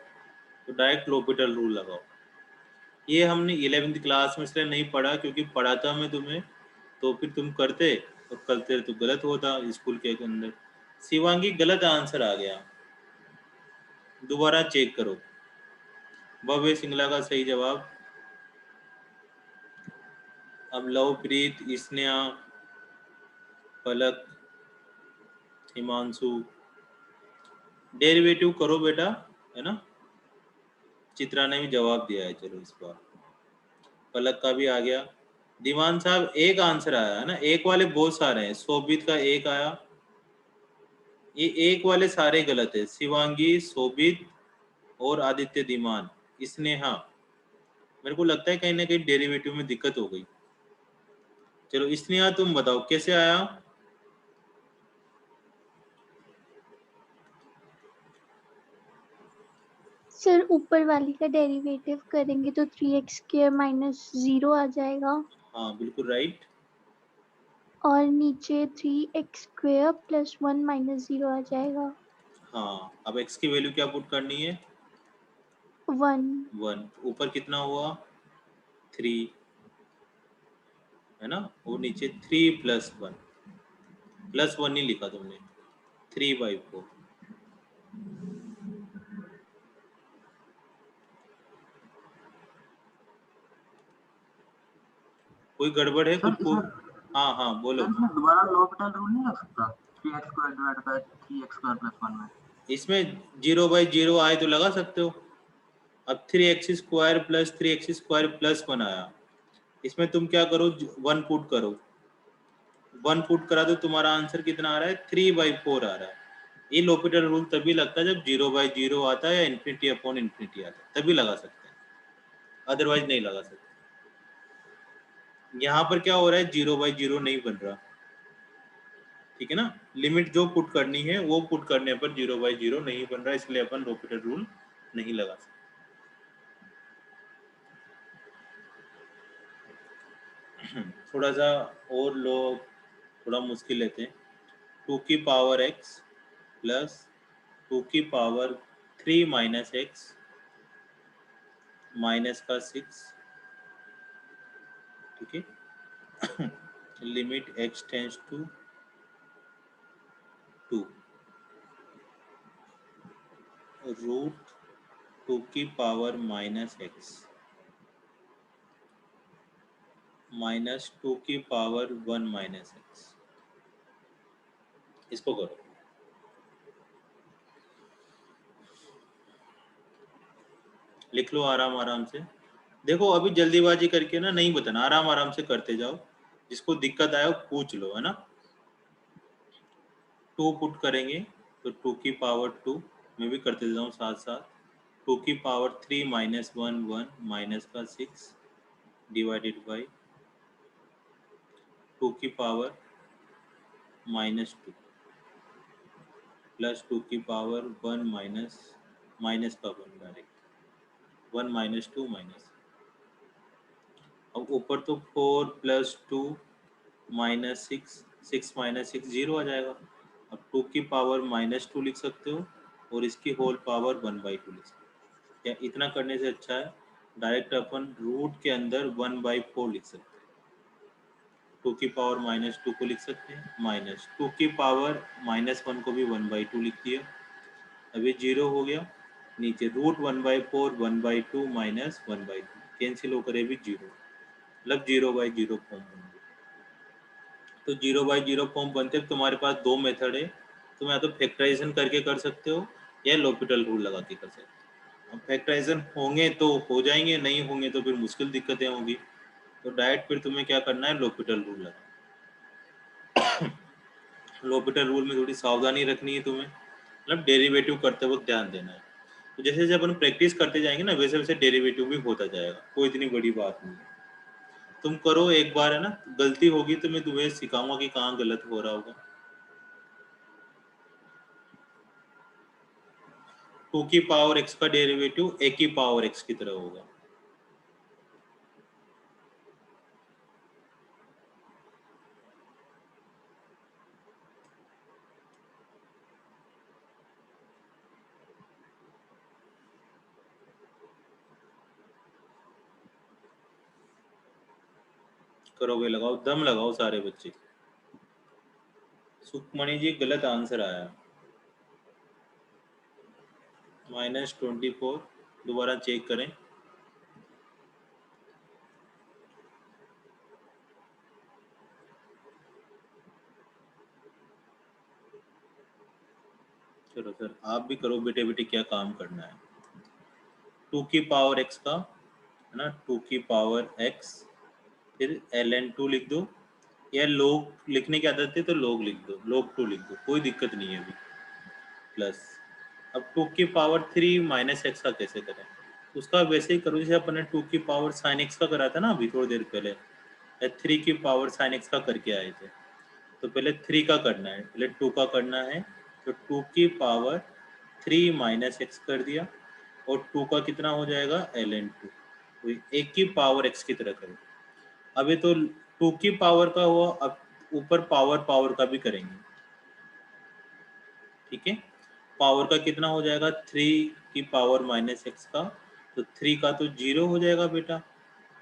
तो डायरेक्ट लोपिटल रूल लगाओ। ये हमने 11वीं क्लास में इसलिए नहीं पढ़ा क्योंकि पढ़ाता मैं तुम्हें तो फिर तुम करते और करते तो गलत होता स्कूल के अंदर। शिवांगी गलत आंसर आ गया, दोबारा चेक करो। भव्य सिंगला का सही जवाब। अब लवप्रीत, स्नेहा, पलक, हिमांशु, डेरिवेटिव करो बेटा, है ना। चित्रा ने भी जवाब दिया है, चलो इस बार पलक का भी आ गया। दीवान साहब एक आंसर आया है ना, एक वाले बहुत सारे हैं। शोभित का एक आया, ये एक वाले सारे गलत है। शिवांगी, शोभित और आदित्य, दीमान, स्नेहा। मेरे को लगता है कहीं ना कहीं डेरिवेटिव में दिक्कत हो गई। चलो स्नेहा तुम बताओ कैसे आया। सर ऊपर वाली का डेरिवेटिव करेंगे तो 3x² माइनस 0 आ जाएगा, हाँ बिल्कुल राइट। और नीचे 3x² प्लस 1 माइनस 0 आ जाएगा, हाँ अब x की वैल्यू क्या पुट करनी है 1। 1, ऊपर कितना हुआ 3, है ना, और नीचे 3 प्लस 1, प्लस 1 नहीं लिखा तुमने, 3/4। कोई गड़बड़ है सर कुछ को? इसमें हाँ हाँ बोलो। सर इसमें दोबारा लोपिटल रूल नहीं रख सकता 3x² divide by 3x² plus 1 में? इसमें 0/0 आए तो लगा सकते हो। अब 3x² प्लस 3x² प्लस 1 आया, इसमें तुम क्या करो 1 पुट करो, 1 पुट करा तो तुम्हारा आंसर कितना आ रहा है 3/4 आ रहा है। ये लोपिटल रूल तभी लगता है जब 0/0 आता है या इन्फिनिटी अपॉन इन्फिनिटी आता है, तभी लगा सकते हैं, अदरवाइज नहीं लगा सकते। यहाँ पर क्या हो रहा है 0/0 नहीं बन रहा, ठीक है ना। लिमिट जो पुट करनी है वो पुट करने पर 0/0 नहीं बन रहा, इसलिए अपन लोपिटल रूल नहीं लगा सकते। थोड़ा सा और लो, थोड़ा मुश्किल लेते हैं। 2 की पावर x प्लस 2 की पावर 3 माइनस x माइनस का 6, ठीक है। Limit x tends to 2 root 2 की पावर माइनस x माइनस 2 की पावर 1 माइनस x, इसको करो। लिख लो आराम आराम से। देखो अभी जल्दीबाजी करके ना नहीं बताना, आराम आराम से करते जाओ, जिसको दिक्कत आए वो पूछ लो, है ना। 2 पुट करेंगे तो 2 की पावर 2, मैं भी करते जाऊँ साथ साथ, 2 की पावर 3 माइनस 1 1 माइनस का 6 डिवाइडेड बाई 2 की पावर माइनस 2 प्लस 2 की पावर 1 माइनस माइनस का 1 डायरेक्ट 1 माइनस 2 माइनस। अब ऊपर तो 4 प्लस 2 माइनस 6 6 माइनस 6 0 आ जाएगा। अब 2 की पावर माइनस 2 लिख सकते हो और इसकी होल पावर 1/2 लिख सकते हो। क्या इतना करने से अच्छा है डायरेक्ट अपन रूट के अंदर 1/4 लिख सकते हैं। 2 की पावर माइनस 2 को लिख सकते हैं माइनस 2 की पावर माइनस 1 को भी 1/2 लिख दिया। अभी 0 हो गया, नीचे रूट 1/4 1/2 माइनस 1/2 कैंसिल होकर ये भी 0 मतलब 0/0 फॉर्म बन गया। तो 0/0 फॉर्म बनते तुम्हारे पास दो मेथड है, तुम या तो फैक्टराइजेशन करके कर सकते हो या l'Hopital रूल लगा के कर सकते हो। अब फैक्टराइजेशन होंगे तो हो जाएंगे, नहीं होंगे तो फिर मुश्किल दिक्कतें होंगी। तो डायरेक्ट फिर तुम्हें क्या करना है, l'Hopital रूल लगा। l'Hopital रूल में थोड़ी सावधानी रखनी है तुम्हें, मतलब डेरिवेटिव करते वक्त ध्यान देना है। तो जैसे जैसे अपन प्रैक्टिस करते जाएंगे ना वैसे वैसे डेरिवेटिव भी होता जाएगा, कोई इतनी बड़ी बात नहीं है। तुम करो एक बार, है ना, गलती होगी तो मैं तुम्हें सिखाऊंगा कि कहाँ गलत हो रहा होगा। 2 की पावर x का डेरिवेटिव a की पावर x की तरह होगा। करोगे, लगाओ, दम लगाओ सारे बच्चे। सुखमणि जी गलत आंसर आया, -24। दोबारा चेक करें। चलो सर आप भी करो बेटे बेटे, क्या काम करना है। 2 की पावर x का, है ना, 2 की पावर x, फिर ln2 लिख दो, या log लिखने की आदत है तो log लिख दो, log2 लिख दो, कोई दिक्कत नहीं है अभी। प्लस अब 2 की पावर 3 माइनस एक्स का कैसे करें, उसका वैसे ही करो जैसे अपन ने 2 की पावर साइन एक्स का करा था ना अभी थोड़ी देर पहले, या 3 की पावर साइन एक्स का करके आए थे। तो पहले 3 का करना है, पहले 2 का करना है। तो 2 की पावर 3 माइनस एक्स कर दिया, और 2 का कितना हो जाएगा, ln2। तो 1 की पावर x की तरह करो। अभी तो 2 की पावर का हुआ, अब ऊपर पावर पावर का भी करेंगे, ठीक है। पावर का कितना हो जाएगा, 3 की पावर माइनस एक्स का, तो 3 का तो 0 हो जाएगा बेटा,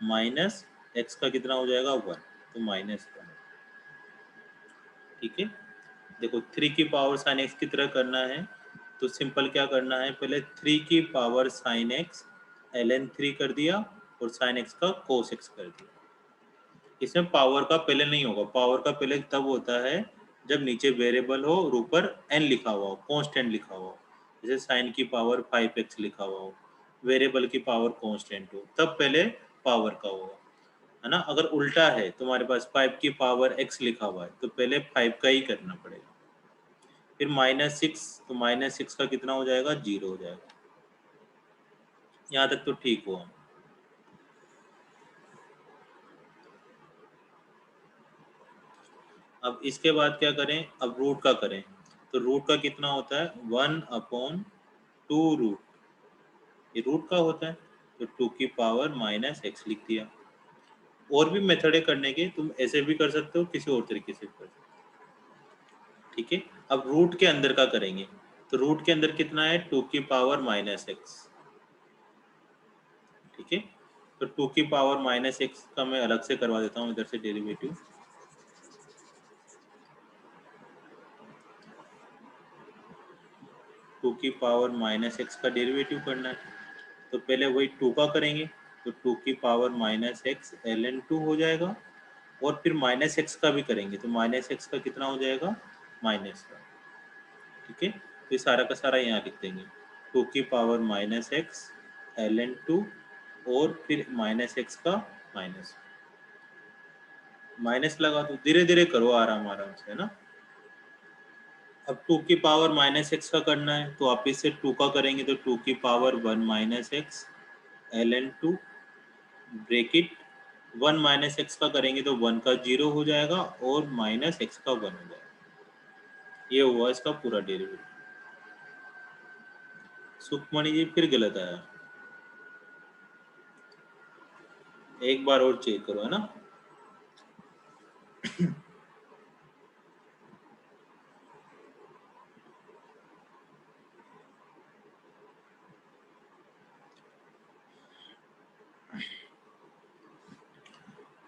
माइनस एक्स का कितना हो जाएगा, 1, तो -1, ठीक है। देखो 3 की पावर साइन एक्स की तरह करना है तो सिंपल क्या करना है, पहले 3 की पावर साइन एक्स ln3 कर दिया और साइन एक्स का कोस एक्स कर दिया। इसमें पावर का पहले नहीं होगा, पावर का पहले तब होता है जब नीचे वेरिएबल हो और ऊपर n लिखा हुआ हो, कांस्टेंट लिखा हुआ हो, जैसे साइन की पावर 5x लिखा हुआ हो, वेरिएबल की पावर कांस्टेंट हो, तब पहले पावर का होगा, है ना। अगर उल्टा है तुम्हारे पास 5 की पावर x लिखा हुआ है तो पहले 5 का ही करना पड़ेगा। फिर -6, तो -6 का कितना हो जाएगा, 0 हो जाएगा। यहाँ तक तो ठीक हुआ। अब इसके बाद क्या करें, अब रूट का करें। तो रूट का कितना होता है, 1/2 रूट, ये रूट का होता है, तो 2 की पावर -x लिख दिया। और भी मेथड करने के, तुम ऐसे भी कर सकते हो, किसी और तरीके से कर सकते हो, ठीक है। अब रूट के अंदर का करेंगे, तो रूट के अंदर कितना है, 2 की पावर -x, ठीक है। तो 2 की पावर -x का मैं अलग से करवा देता हूँ इधर से डेरिवेटिव। टू की पावर -x का डेरिवेटिव करना है, तो पहले वही 2 का करेंगे, तो 2 की पावर -x ln2 हो जाएगा, और फिर -x का भी करेंगे, तो -x का कितना हो जाएगा, माइनस का, ठीक है। तो ये सारा का सारा यहाँ लिख देंगे, 2 की पावर -x ln2, और फिर -x का माइनस लगा दो, धीरे धीरे करो, आराम आराम से, है ना। अब 2 की पावर माइनस एक्स का करना है तो आप इससे 2 का करेंगे तो 2 की power 1 minus x ln 2 bracket 1 minus x का करेंगे तो 1 का 0 हो जाएगा और माइनस एक्स का 1 हो जाएगा। ये हुआ इसका पूरा डेरिवेटिव। सुखमणि जी फिर गलत आया, एक बार और चेक करो, है ना।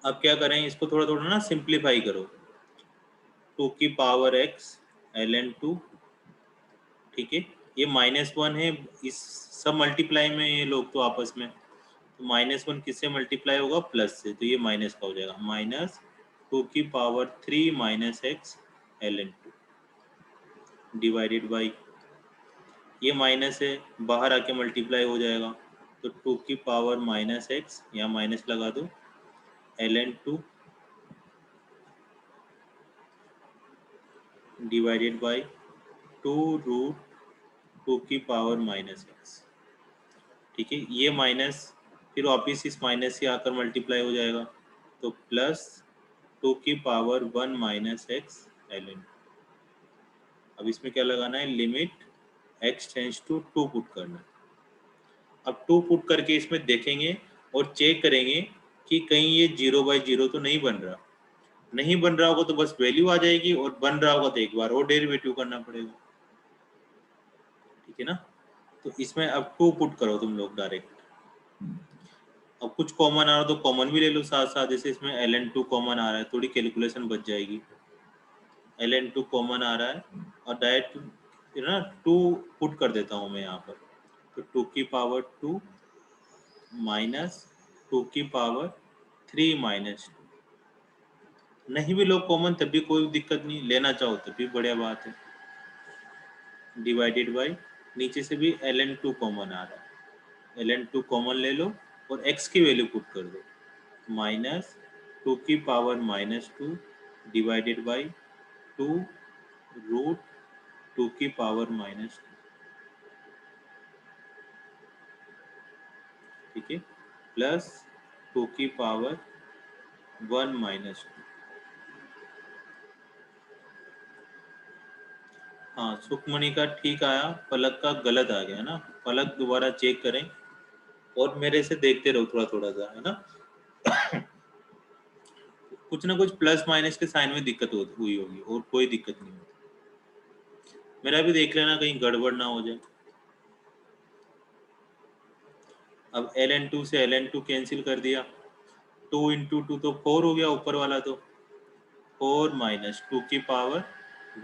अब क्या करें, इसको थोड़ा थोड़ा ना सिंप्लीफाई करो। 2 की पावर x ln 2, ठीक है। ये -1 है, इस सब मल्टीप्लाई में ये लोग तो आपस में, तो -1 किससे मल्टीप्लाई होगा, प्लस से, तो ये माइनस का हो जाएगा। माइनस 2 की power 3 minus x ln 2 divided by, ये माइनस है बाहर आके मल्टीप्लाई हो जाएगा, तो 2 की पावर माइनस एक्स, यहाँ माइनस लगा दो, ln 2 डिवाइडेड बाई 2 रूट 2 की पावर माइनस एक्स, ठीक है। ये माइनस फिर वापिस इस माइनस से आकर मल्टीप्लाई हो जाएगा, तो प्लस 2 की पावर 1 माइनस एक्स ln। अब इसमें क्या लगाना है, limit x tends to 2 put करना है। अब 2 पुट करके इसमें देखेंगे और चेक करेंगे कि कहीं ये 0/0 तो नहीं बन रहा। नहीं बन रहा होगा तो बस वैल्यू आ जाएगी, और बन रहा होगा तो एक बार और डेरिवेटिव करना पड़ेगा, ठीक है ना। तो इसमें अब 2 पुट करो तुम लोग डायरेक्ट। अब कुछ कॉमन आ रहा तो कॉमन भी ले लो साथ साथ, जैसे इसमें ln 2 कॉमन आ रहा है, थोड़ी कैलकुलेशन बच जाएगी। ln 2 कॉमन आ रहा है और डायरेक्ट ना 2 पुट कर देता हूँ मैं यहाँ पर, तो 2 की पावर 2 माइनस 2 की पावर 3 माइनस 2। नहीं भी लो कॉमन तब भी कोई दिक्कत नहीं, लेना चाहो तब भी बढ़िया बात है। डिवाइडेड बाई, नीचे से भी ln 2 कॉमन आ रहा है, ln 2 कॉमन ले लो और x की वैल्यू पुट कर दो, माइनस 2 की power minus 2 divided by 2 root 2 की पावर माइनस 2, ठीक है, प्लस 2 की पावर 1 माइनस 2। हाँ, सुखमणि का ठीक आया, पलक का गलत आ गया ना। पलक दोबारा चेक करें और मेरे से देखते रहो थोड़ा थोड़ा सा, है ना। कुछ ना कुछ प्लस माइनस के साइन में दिक्कत हुई होगी, और कोई दिक्कत नहीं होगी। मेरा भी देख लेना कहीं गड़बड़ ना हो जाए। अब ln 2 से ln 2 कैंसिल कर दिया, 2 × 2 तो 4 हो गया, ऊपर वाला तो 4 माइनस 2 की पावर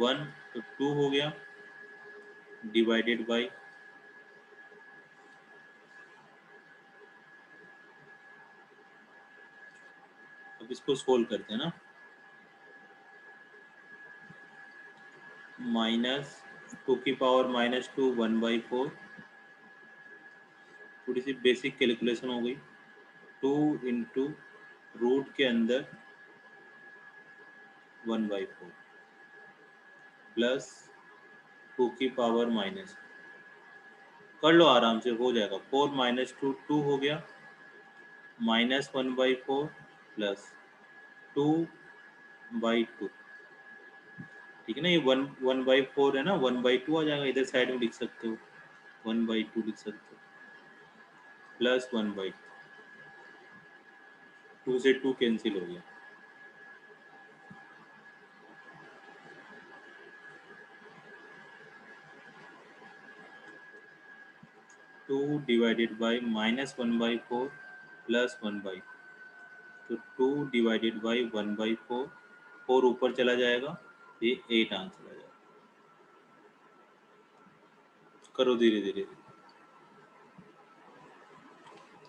1 तो 2 हो गया, डिवाइडेड बाई, अब इसको सोल्व करते हैं ना, माइनस 2 की पावर माइनस 2 1/4, थोड़ी सी बेसिक कैलकुलेशन हो गई, 2 × रूट के अंदर 1/4 प्लस 2 की पावर माइनस, कर लो आराम से, हो जाएगा। 4 माइनस 2 2 हो गया, माइनस 1/4 प्लस 2/2, ठीक है ना। ये 1/4 है ना, 1/2 आ जाएगा, इधर साइड में लिख सकते हो, 1/2 लिख सकते हो, प्लस 1/2, 2 से 2 कैंसिल हो गया, two divided by minus 1/4 plus 1/2, तो 2 डिवाइडेड बाई 1/4, 4 ऊपर चला जाएगा, ये 8 आंसर आ जाएगा। करो धीरे धीरे।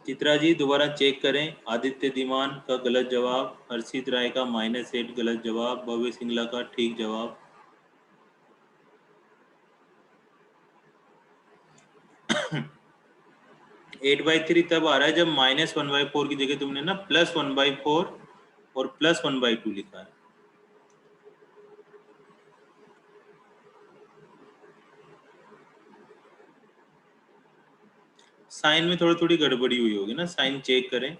चित्रा जी दोबारा चेक करें, आदित्य दीमान का गलत जवाब, हर्षित राय का -8 गलत जवाब, भव्य सिंगला का ठीक जवाब। (8/3) तब आ रहा है जब -1/4 की जगह तुमने ना +1/4 और +1/2 लिखा है। साइन में थोड़ी थोड़ी गड़बड़ी हुई होगी ना, साइन चेक करें।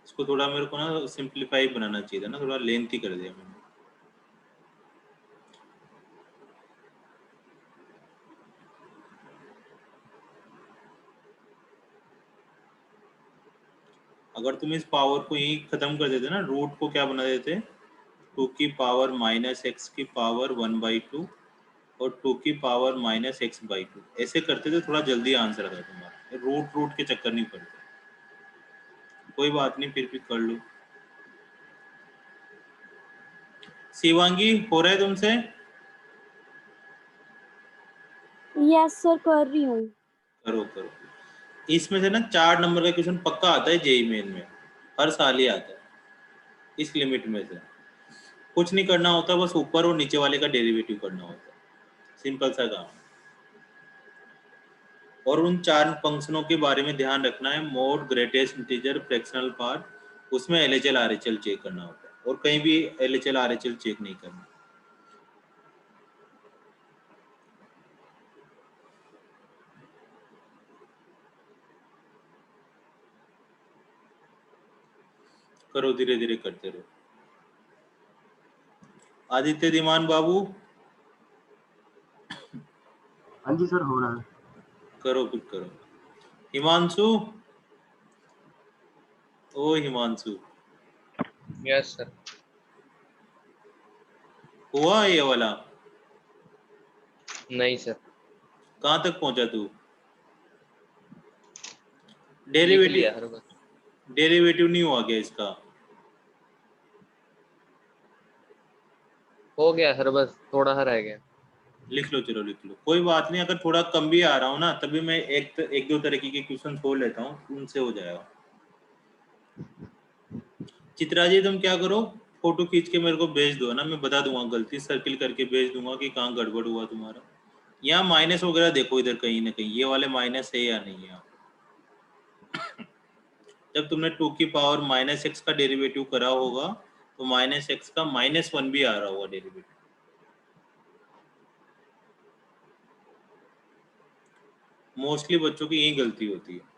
इसको थोड़ा मेरे को ना सिंप्लीफाई बनाना चाहिए था ना, थोड़ा लेंथी कर दिया मैंने। अगर तुम इस पावर को यही खत्म कर देते ना, रूट को क्या बना देते, 2 की पावर माइनस एक्स की पावर 1/2 और 2 की पावर माइनस एक्स बाई 2, ऐसे करते थे थोड़ा जल्दी आंसर आता तुम्हारा, रूट रूट के चक्कर नहीं पड़ते। कोई बात नहीं, फिर भी कर लो। शिवांगी हो रहा है तुमसे? यस सर कर रही हूँ। करो करो। इसमें से ना 4 नंबर का क्वेश्चन पक्का आता है जेईई मेन में, हर साल ही आता है इस लिमिट में से। कुछ नहीं करना होता, बस ऊपर और नीचे वाले का डेरिवेटिव करना होता है, सिंपल सा काम। और उन 4 फंक्शनों के बारे में ध्यान रखना है, mode, greatest integer, fractional part, उसमें एलएचएल आरएचएल चेक करना होता है, और कहीं भी एलएचएल आरएचएल चेक नहीं करना। करो, धीरे धीरे करते रहो। आदित्य धीमान बाबू, हाँ जी सर हो रहा है। करो फिर करो। हिमांशु, ओ हिमांशु, यस सर। हुआ ये वाला? नहीं सर। कहाँ तक पहुंचा तू? लिख लिया सर बस। डेरिवेटिव नहीं हुआ क्या इसका? हो गया सर, बस थोड़ा सा रह गया। लिख लो, चलो लिख लो, कोई बात नहीं। अगर थोड़ा कम भी आ रहा हूँ ना, तभी मैं एक दो तरीके के क्वेश्चन छोड़ लेता हूँ, उनसे हो जाएगा। चित्रा जी तुम क्या करो, फोटो खींच के मेरे को भेज दो ना, मैं बता दूंगा, गलती सर्किल करके भेज दूंगा कि कहाँ गड़बड़ हुआ तुम्हारा। यहाँ माइनस वगैरह देखो इधर कहीं ना कहीं, ये वाले माइनस है या नहीं है। जब तुमने 2 की पावर माइनस एक्स का डेरिवेटिव करा होगा, तो माइनस एक्स का -1 भी आ रहा होगा डेरिवेटिव। मोस्टली बच्चों की यही गलती होती है।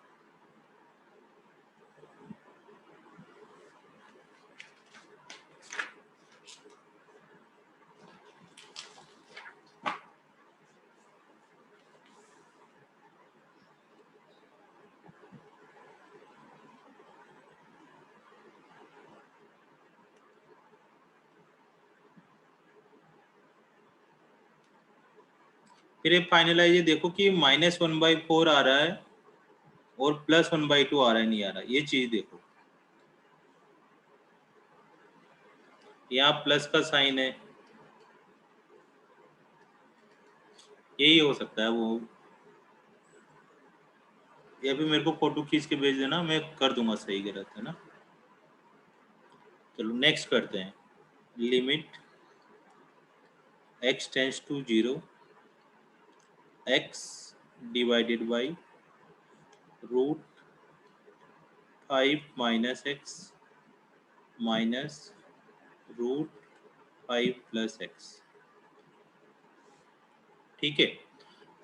फिर एक फाइनलाइज देखो कि -1/4 आ रहा है और +1/2 आ रहा है, नहीं आ रहा, ये चीज देखो। यहाँ प्लस का साइन है, यही हो सकता है वो। ये भी मेरे को फोटो खींच के भेज देना, मैं कर दूंगा सही गलत, है ना। चलो नेक्स्ट करते हैं। Limit x tends to 0, x divided by √5 minus x minus √5 plus x। ठीक है।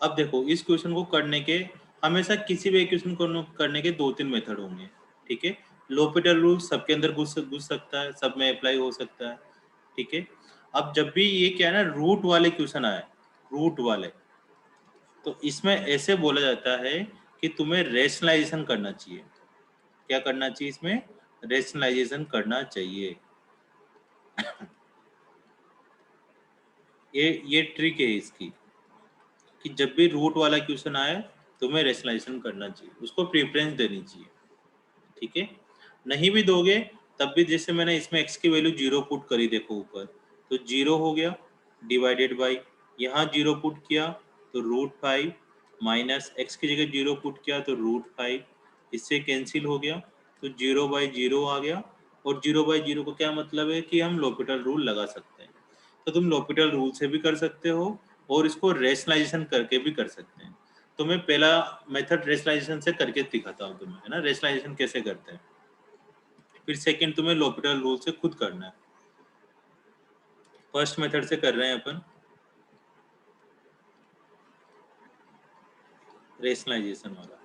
अब देखो, इस क्वेश्चन को करने के, हमेशा किसी भी क्वेश्चन को करने के 2-3 मेथड होंगे। ठीक है। लोपिटल रूल सबके अंदर घुस सकता है, सब में अप्लाई हो सकता है। ठीक है। अब जब भी ये क्या है ना, रूट वाले क्वेश्चन आए, रूट वाले, तो इसमें ऐसे बोला जाता है कि तुम्हें रेशनलाइजेशन करना चाहिए। क्या करना चाहिए इसमें? रेशनलाइजेशन करना चाहिए। ये ट्रिक है इसकी, कि जब भी रूट वाला क्वेश्चन आए तुम्हें रेशनलाइजेशन करना चाहिए, उसको प्रेफरेंस देनी चाहिए। ठीक है। नहीं भी दोगे तब भी, जैसे मैंने इसमें x की वैल्यू 0 पुट करी, देखो ऊपर, तो 0 हो गया, डिवाइडेड बाई, यहाँ 0 पुट किया तो √5, माइनस x की जगह 0 पुट किया तो √5, इससे कैंसिल हो गया, तो 0/0 आ गया। और 0/0 को क्या मतलब है कि हम लोपिटल रूल लगा सकते हैं। तो तुम लोपिटल रूल से भी कर सकते हो और इसको रेशनलाइजेशन करके भी कर सकते हैं। तो मैं पहला मेथड रेशनलाइजेशन से करके दिखाता हूँ तुम्हें, है ना, रेशनलाइजेशन कैसे करते हैं। फिर सेकंड तुम्हें लोपिटल रूल से खुद करना है। फर्स्ट मेथड से कर रहे हैं अपन। रेशनलाइजेशन वाला।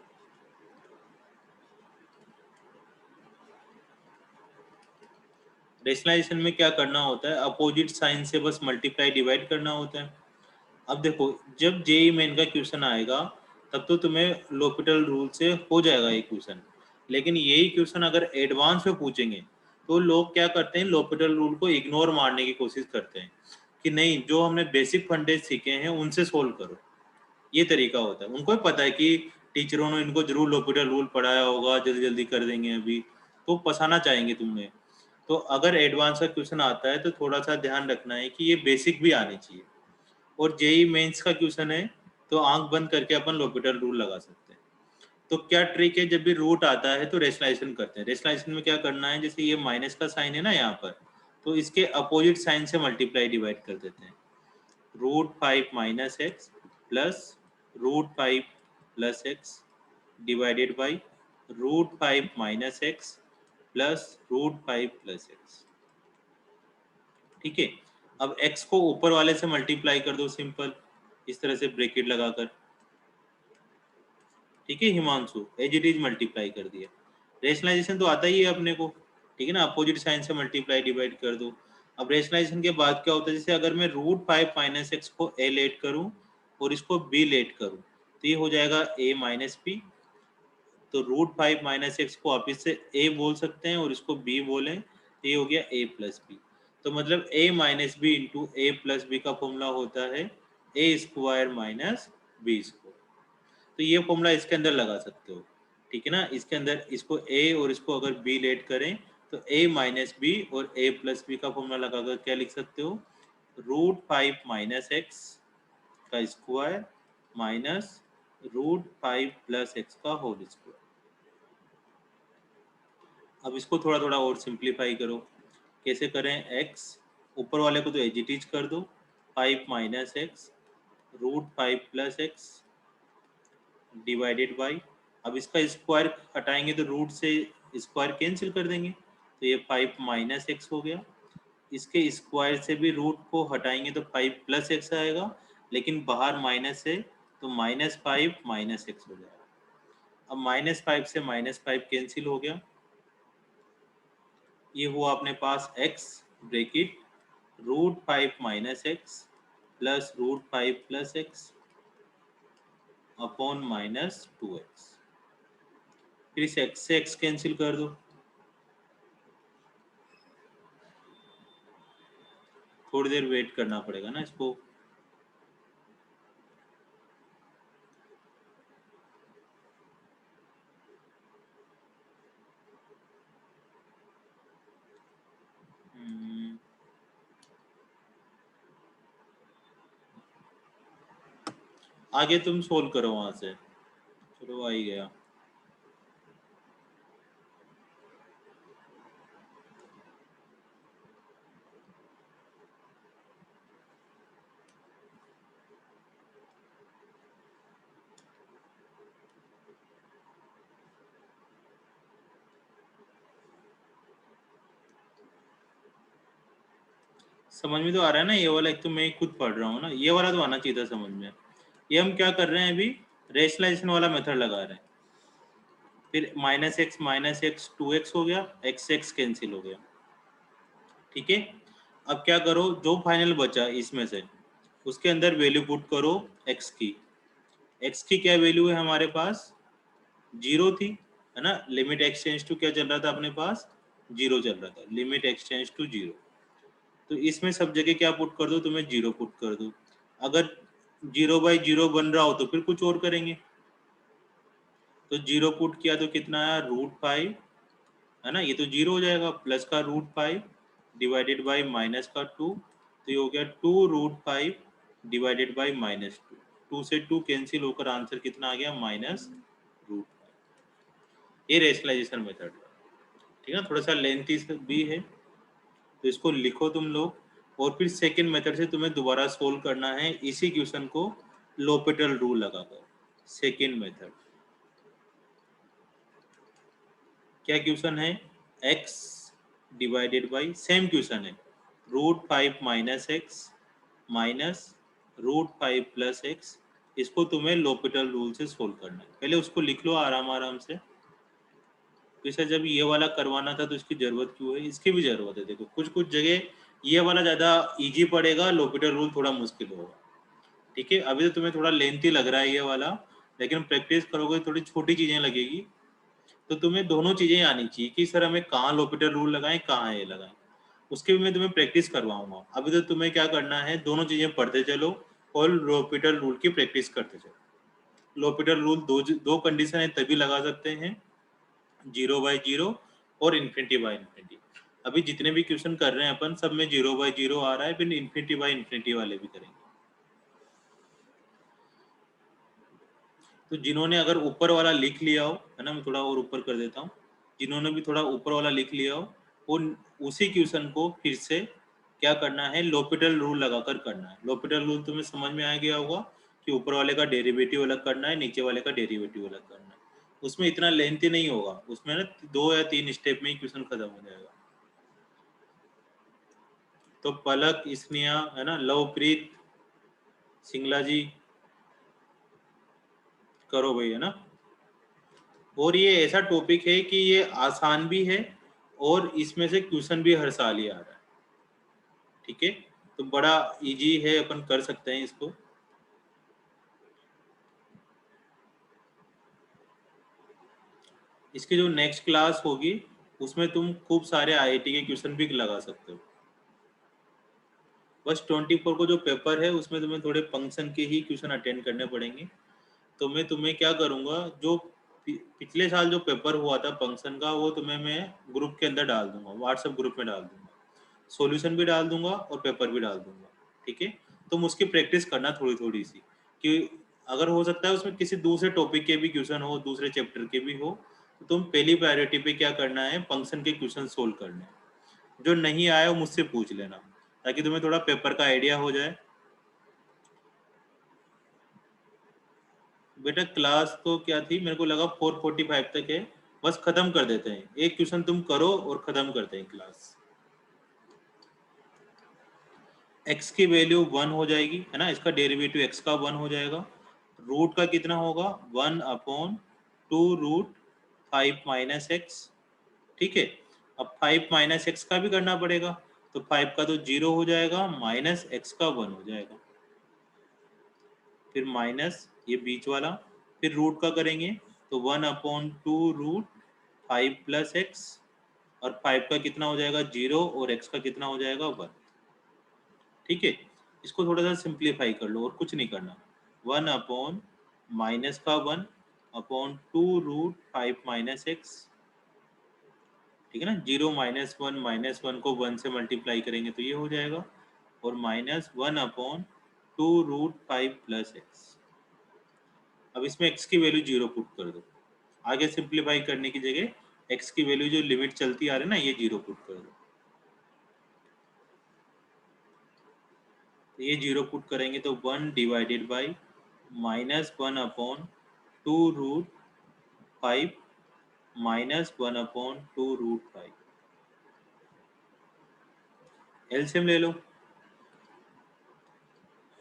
रेशनलाइजेशन में क्या करना होता है, अपोजिट साइन से बस मल्टीप्लाई डिवाइड करना होता है। अब देखो जब जेईई मेन का क्वेश्चन आएगा तब तो तुम्हें लोपिटल रूल से हो जाएगा ये क्वेश्चन, लेकिन यही क्वेश्चन अगर एडवांस में पूछेंगे तो लोग क्या करते हैं, लोपिटल रूल को इग्नोर मारने की कोशिश करते हैं कि नहीं जो हमने बेसिक फंडे सीखे हैं उनसे सोल्व करो। ये तरीका होता है, उनको भी पता है कि टीचरों ने इनको जरूर लोपिटल रूल पढ़ाया होगा, जल्दी जल्दी कर देंगे अभी, तो फंसाना चाहेंगे तुमने। तो अगर एडवांस का क्वेश्चन आता है तो थोड़ा सा ध्यान रखना है कि ये बेसिक भी आनी चाहिए। और जेईई मेंस का क्वेश्चन है तो आंख बंद करके अपन लोपिटल रूल लगा सकते हैं। तो क्या ट्रिक है, जब भी रूट आता है तो रेशनलाइजेशन करते हैं। रेशनलाइजेशन में क्या करना है, जैसे ये माइनस का साइन है ना यहाँ पर, तो इसके अपोजिट साइन से मल्टीप्लाई डिवाइड कर देते हैं। √5 minus x plus √5 plus x divided by √5 minus x plus √5 plus x. ठीक है, अब x को ऊपर वाले से मल्टीप्लाई कर दो सिंपल, इस तरह से ब्रैकेट लगाकर। ठीक है Himanshu, as it is multiply कर दिया। रेशनलाइजेशन तो आता ही है अपने को, ठीक है ना, अपोजिट साइन से मल्टीप्लाई डिवाइड कर दो। अब रेशनलाइजेशन के बाद क्या होता है, जैसे अगर मैं √5 माइनस एक्स को a लेट करूं और इसको b लेट करूं तो ये हो जाएगा a माइनस b। तो √5 माइनस एक्स को आप इससे a बोल सकते हैं और इसको b बोलें तो ये हो गया a प्लस बी। तो मतलब a minus b into a plus b का फॉर्मूला होता है a square minus b square. तो ये फॉर्मूला इसके अंदर लगा सकते हो, ठीक है ना। इसके अंदर इसको a और इसको अगर b लेट करें तो a माइनस बी और a प्लस बी का फॉर्मूला लगाकर क्या लिख सकते हो, √5 माइनस एक्स का स्क्वायर माइनस √5 प्लस एक्स का होल स्क्वायर। अब इसको थोड़ा थोड़ा और सिंप्लीफाई करो। कैसे करें, x ऊपर वाले को तो एज इट इज कर दो, 5 minus x √5 plus x divided by, अब इसका स्क्वायर हटाएंगे तो रूट से स्क्वायर कैंसिल कर देंगे तो ये 5 माइनस एक्स हो गया। इसके स्क्वायर से भी रूट को हटाएंगे तो 5 प्लस एक्स आएगा, लेकिन बाहर माइनस है तो -5 माइनस एक्स हो जाएगा। अब -5 से -5 कैंसिल हो गया, ये हुआ अपने पास x bracket √5 minus x plus √5 plus x upon -2x। फिर इस x से x कैंसिल कर दो, थोड़ी देर वेट करना पड़ेगा ना इसको। आगे तुम सोल्व करो वहां से, चलो आ ही गया। समझ में तो आ रहा है ना ये वाला, एक तो मैं खुद पढ़ रहा हूँ ना, ये वाला तो आना चाहिए था समझ में। ये हम क्या कर रहे हैं अभी, रेशनलाइजेशन वाला मेथड लगा रहे हैं। फिर -x 2x हो गया, x से x कैंसिल हो गया। ठीक है, अब क्या करो, जो फाइनल बचा इसमें से उसके अंदर वैल्यू पुट करो x की। x की क्या वैल्यू है हमारे पास, 0 थी, है ना। लिमिट x टेंड्स टू क्या चल रहा था अपने पास, 0 चल रहा था, लिमिट x टेंड्स टू 0। तो इसमें सब जगह क्या पुट कर दो, तुम्हें 0 पुट कर दो। अगर 0/0 बन रहा हो तो फिर कुछ और करेंगे। तो 0 पुट किया तो कितना आया, √5, है ना, ये तो 0 हो जाएगा, प्लस का √5 डिवाइडेड बाई माइनस का 2, तो ये हो गया 2√5 डिवाइडेड बाई -2। 2 से 2 कैंसिल होकर आंसर कितना आ गया, -√5। ये रेशनलाइजेशन मेथड, ठीक है ना, थोड़ा सा लेंथी भी है तो इसको लिखो तुम लोग। और फिर सेकंड मेथड से तुम्हें दोबारा सोल्व करना है इसी क्वेश्चन को लोपिटल रूल लगाकर। सेकंड मेथड क्या क्वेश्चन है, x divided by, same question है, √5 minus x minus √5 plus x इसको तुम्हें लोपिटल रूल से सोल्व करना है। पहले उसको लिख लो आराम से। वैसे जब ये वाला करवाना था तो इसकी जरूरत क्यों है, इसकी भी जरूरत है। देखो कुछ जगह ये वाला ज्यादा इजी पड़ेगा, लोपिटल रूल थोड़ा मुश्किल होगा। ठीक है, अभी तो तुम्हें थोड़ा लेंथी लग रहा है ये वाला, लेकिन प्रैक्टिस करोगे थोड़ी छोटी चीजें लगेगी तो तुम्हें दोनों चीजें आनी चाहिए कि सर हमें कहाँ लोपिटल रूल लगाएं, कहाँ ये लगाएं। उसके भी मैं तुम्हें प्रैक्टिस करवाऊंगा। अभी तो तुम्हें क्या करना है, दोनों चीजें पढ़ते चलो और लोपिटल रूल की प्रैक्टिस करते चलो। लोपिटल रूल दो कंडीशन है तभी लगा सकते हैं, 0/0 और इन्फिनिटी/इन्फिनिटी। अभी जितने भी क्वेश्चन कर रहे हैं अपन सब में 0/0 आ रहा है, फिर इन्फिनिटी/इन्फिनिटी वाले भी करेंगे। तो जिन्होंने अगर ऊपर वाला लिख लिया हो, है ना, मैं थोड़ा और ऊपर कर देता हूँ, जिन्होंने भी थोड़ा ऊपर वाला लिख लिया हो वो उसी क्वेश्चन को फिर से क्या करना है, लोपिटल रूल लगाकर करना है। लोपिटल रूल तुम्हें समझ में आ गया होगा कि ऊपर वाले का डेरिवेटिव अलग करना है, नीचे वाले का डेरिवेटिव अलग करना है। उसमें इतना लेंथी नहीं होगा, उसमें ना 2 या 3 स्टेप में ही क्वेश्चन खत्म हो जाएगा। तो पलक, स्नेहा, है ना, लवप्रीत, सिंगला जी, करो भाई, है ना। और ये ऐसा टॉपिक है कि ये आसान भी है और इसमें से क्वेश्चन भी हर साल ही आ रहा है। ठीक है, तो बड़ा इजी है, अपन कर सकते हैं इसको। इसकी जो नेक्स्ट क्लास होगी उसमें तुम खूब सारे आईआईटी के क्वेश्चन भी लगा सकते हो। बस 24 को जो पेपर है उसमें तुम्हें थोड़े फंक्शन के ही क्वेश्चन अटेंड करने पड़ेंगे। तो मैं तुम्हें क्या करूंगा, जो पिछले साल जो पेपर हुआ था फंक्शन का वो तुम्हें मैं ग्रुप के अंदर डाल दूंगा, व्हाट्सएप ग्रुप में डाल दूंगा, सॉल्यूशन भी डाल दूंगा और पेपर भी डाल दूंगा। ठीक है, तुम उसकी प्रैक्टिस करना थोड़ी थोड़ी सी, कि अगर हो सकता है उसमें किसी दूसरे टॉपिक के भी क्वेश्चन हो, दूसरे चैप्टर के भी हो, तो तुम पहली प्रायोरिटी पे क्या करना है, फंक्शन के क्वेश्चन सोल्व करने हैं। जो नहीं आया वो मुझसे पूछ लेना ताकि तुम्हें थोड़ा पेपर का आइडिया हो जाए। बेटा क्लास तो क्या थी, मेरे को लगा 4:45 तक है, बस खत्म कर देते हैं। एक क्वेश्चन तुम करो और खत्म करते हैं क्लास। x की वैल्यू 1 हो जाएगी, है ना, इसका डेरिवेटिव x का 1 हो जाएगा। रूट का कितना होगा, 1/2√5 - x। ठीक है, अब 5 - x का भी करना पड़ेगा, तो 5 का तो 0 हो जाएगा, माइनस x का 1 हो जाएगा, फिर माइनस ये बीच वाला, फिर रूट का करेंगे तो 1/2√5 + x, और 5 का कितना हो जाएगा 0 और x का कितना हो जाएगा 1। ठीक है, इसको थोड़ा सा सिंप्लीफाई कर लो और कुछ नहीं करना। 1/-2√5 - x, ठीक है ना, 0 - 1 को 1 से मल्टीप्लाई करेंगे तो ये हो जाएगा, और माइनस 1/2√5 + x। अब इसमें x की वैल्यू 0 पुट कर दो, आगे सिंप्लीफाई करने की जगह x की वैल्यू जो लिमिट चलती आ रही है ना, ये 0 पुट कर दो। तो ये 0 पुट करेंगे तो 1 डिवाइडेड बाई -1/2√5 -1/2√5। एलसीएम ले लो,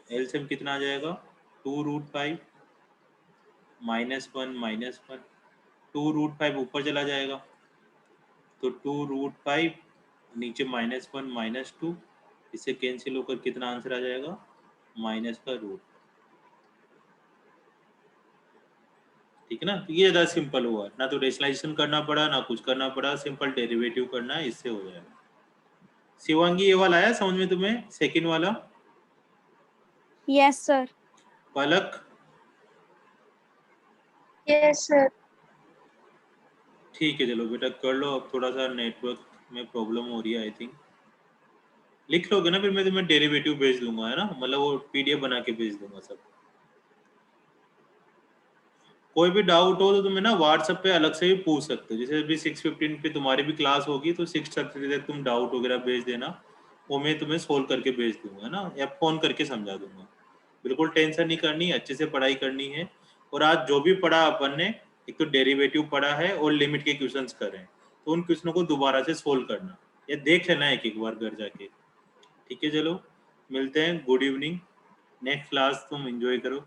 एलसीएम कितना आ जाएगा, 2√5 -1 -1, 2√5 ऊपर चला जाएगा तो 2√5, नीचे -1 -2, इससे कैंसिल होकर कितना आंसर आ जाएगा, माइनस का रूट। ठीक है ना, तो ये ज़्यादा सिंपल हुआ, ना तो रेशनलाइजेशन करना पड़ा ना कुछ करना पड़ा, सिंपल डेरिवेटिव करना है, इससे हो जाएगा। शिवांगी ये वाला आया समझ में तुम्हें, सेकंड वाला? Yes sir. Palak? Yes sir. ठीक है चलो बेटा कर लो, अब थोड़ा सा नेटवर्क में प्रॉब्लम हो रही है आई थिंक। लिख लोगे ना, फिर मैं तुम्हें डेरिवेटिव भेज दूंगा, है ना, मतलब वो पीडीएफ बना के भेज दूंगा सब। कोई भी डाउट हो तो तुम्हें ना व्हाट्सएप पे अलग से भी पूछ सकते हो, जैसे अभी 6:15 पे तुम्हारी भी क्लास होगी तो 6:30 तक तुम डाउट वगैरह भेज देना, वो मैं तुम्हें सोल्व करके भेज दूंगा, है ना, या फोन करके समझा दूंगा। बिल्कुल टेंशन नहीं करनी, अच्छे से पढ़ाई करनी है। और आज जो भी पढ़ा अपन ने, एक तो डेरिवेटिव पढ़ा है और लिमिट के क्वेश्चंस करे हैं, तो उन क्वेश्चनों को दोबारा से सोल्व करना या देख लेना एक एक बार घर जाके। ठीक है चलो मिलते हैं, गुड इवनिंग, नेक्स्ट क्लास तुम एंजॉय करो।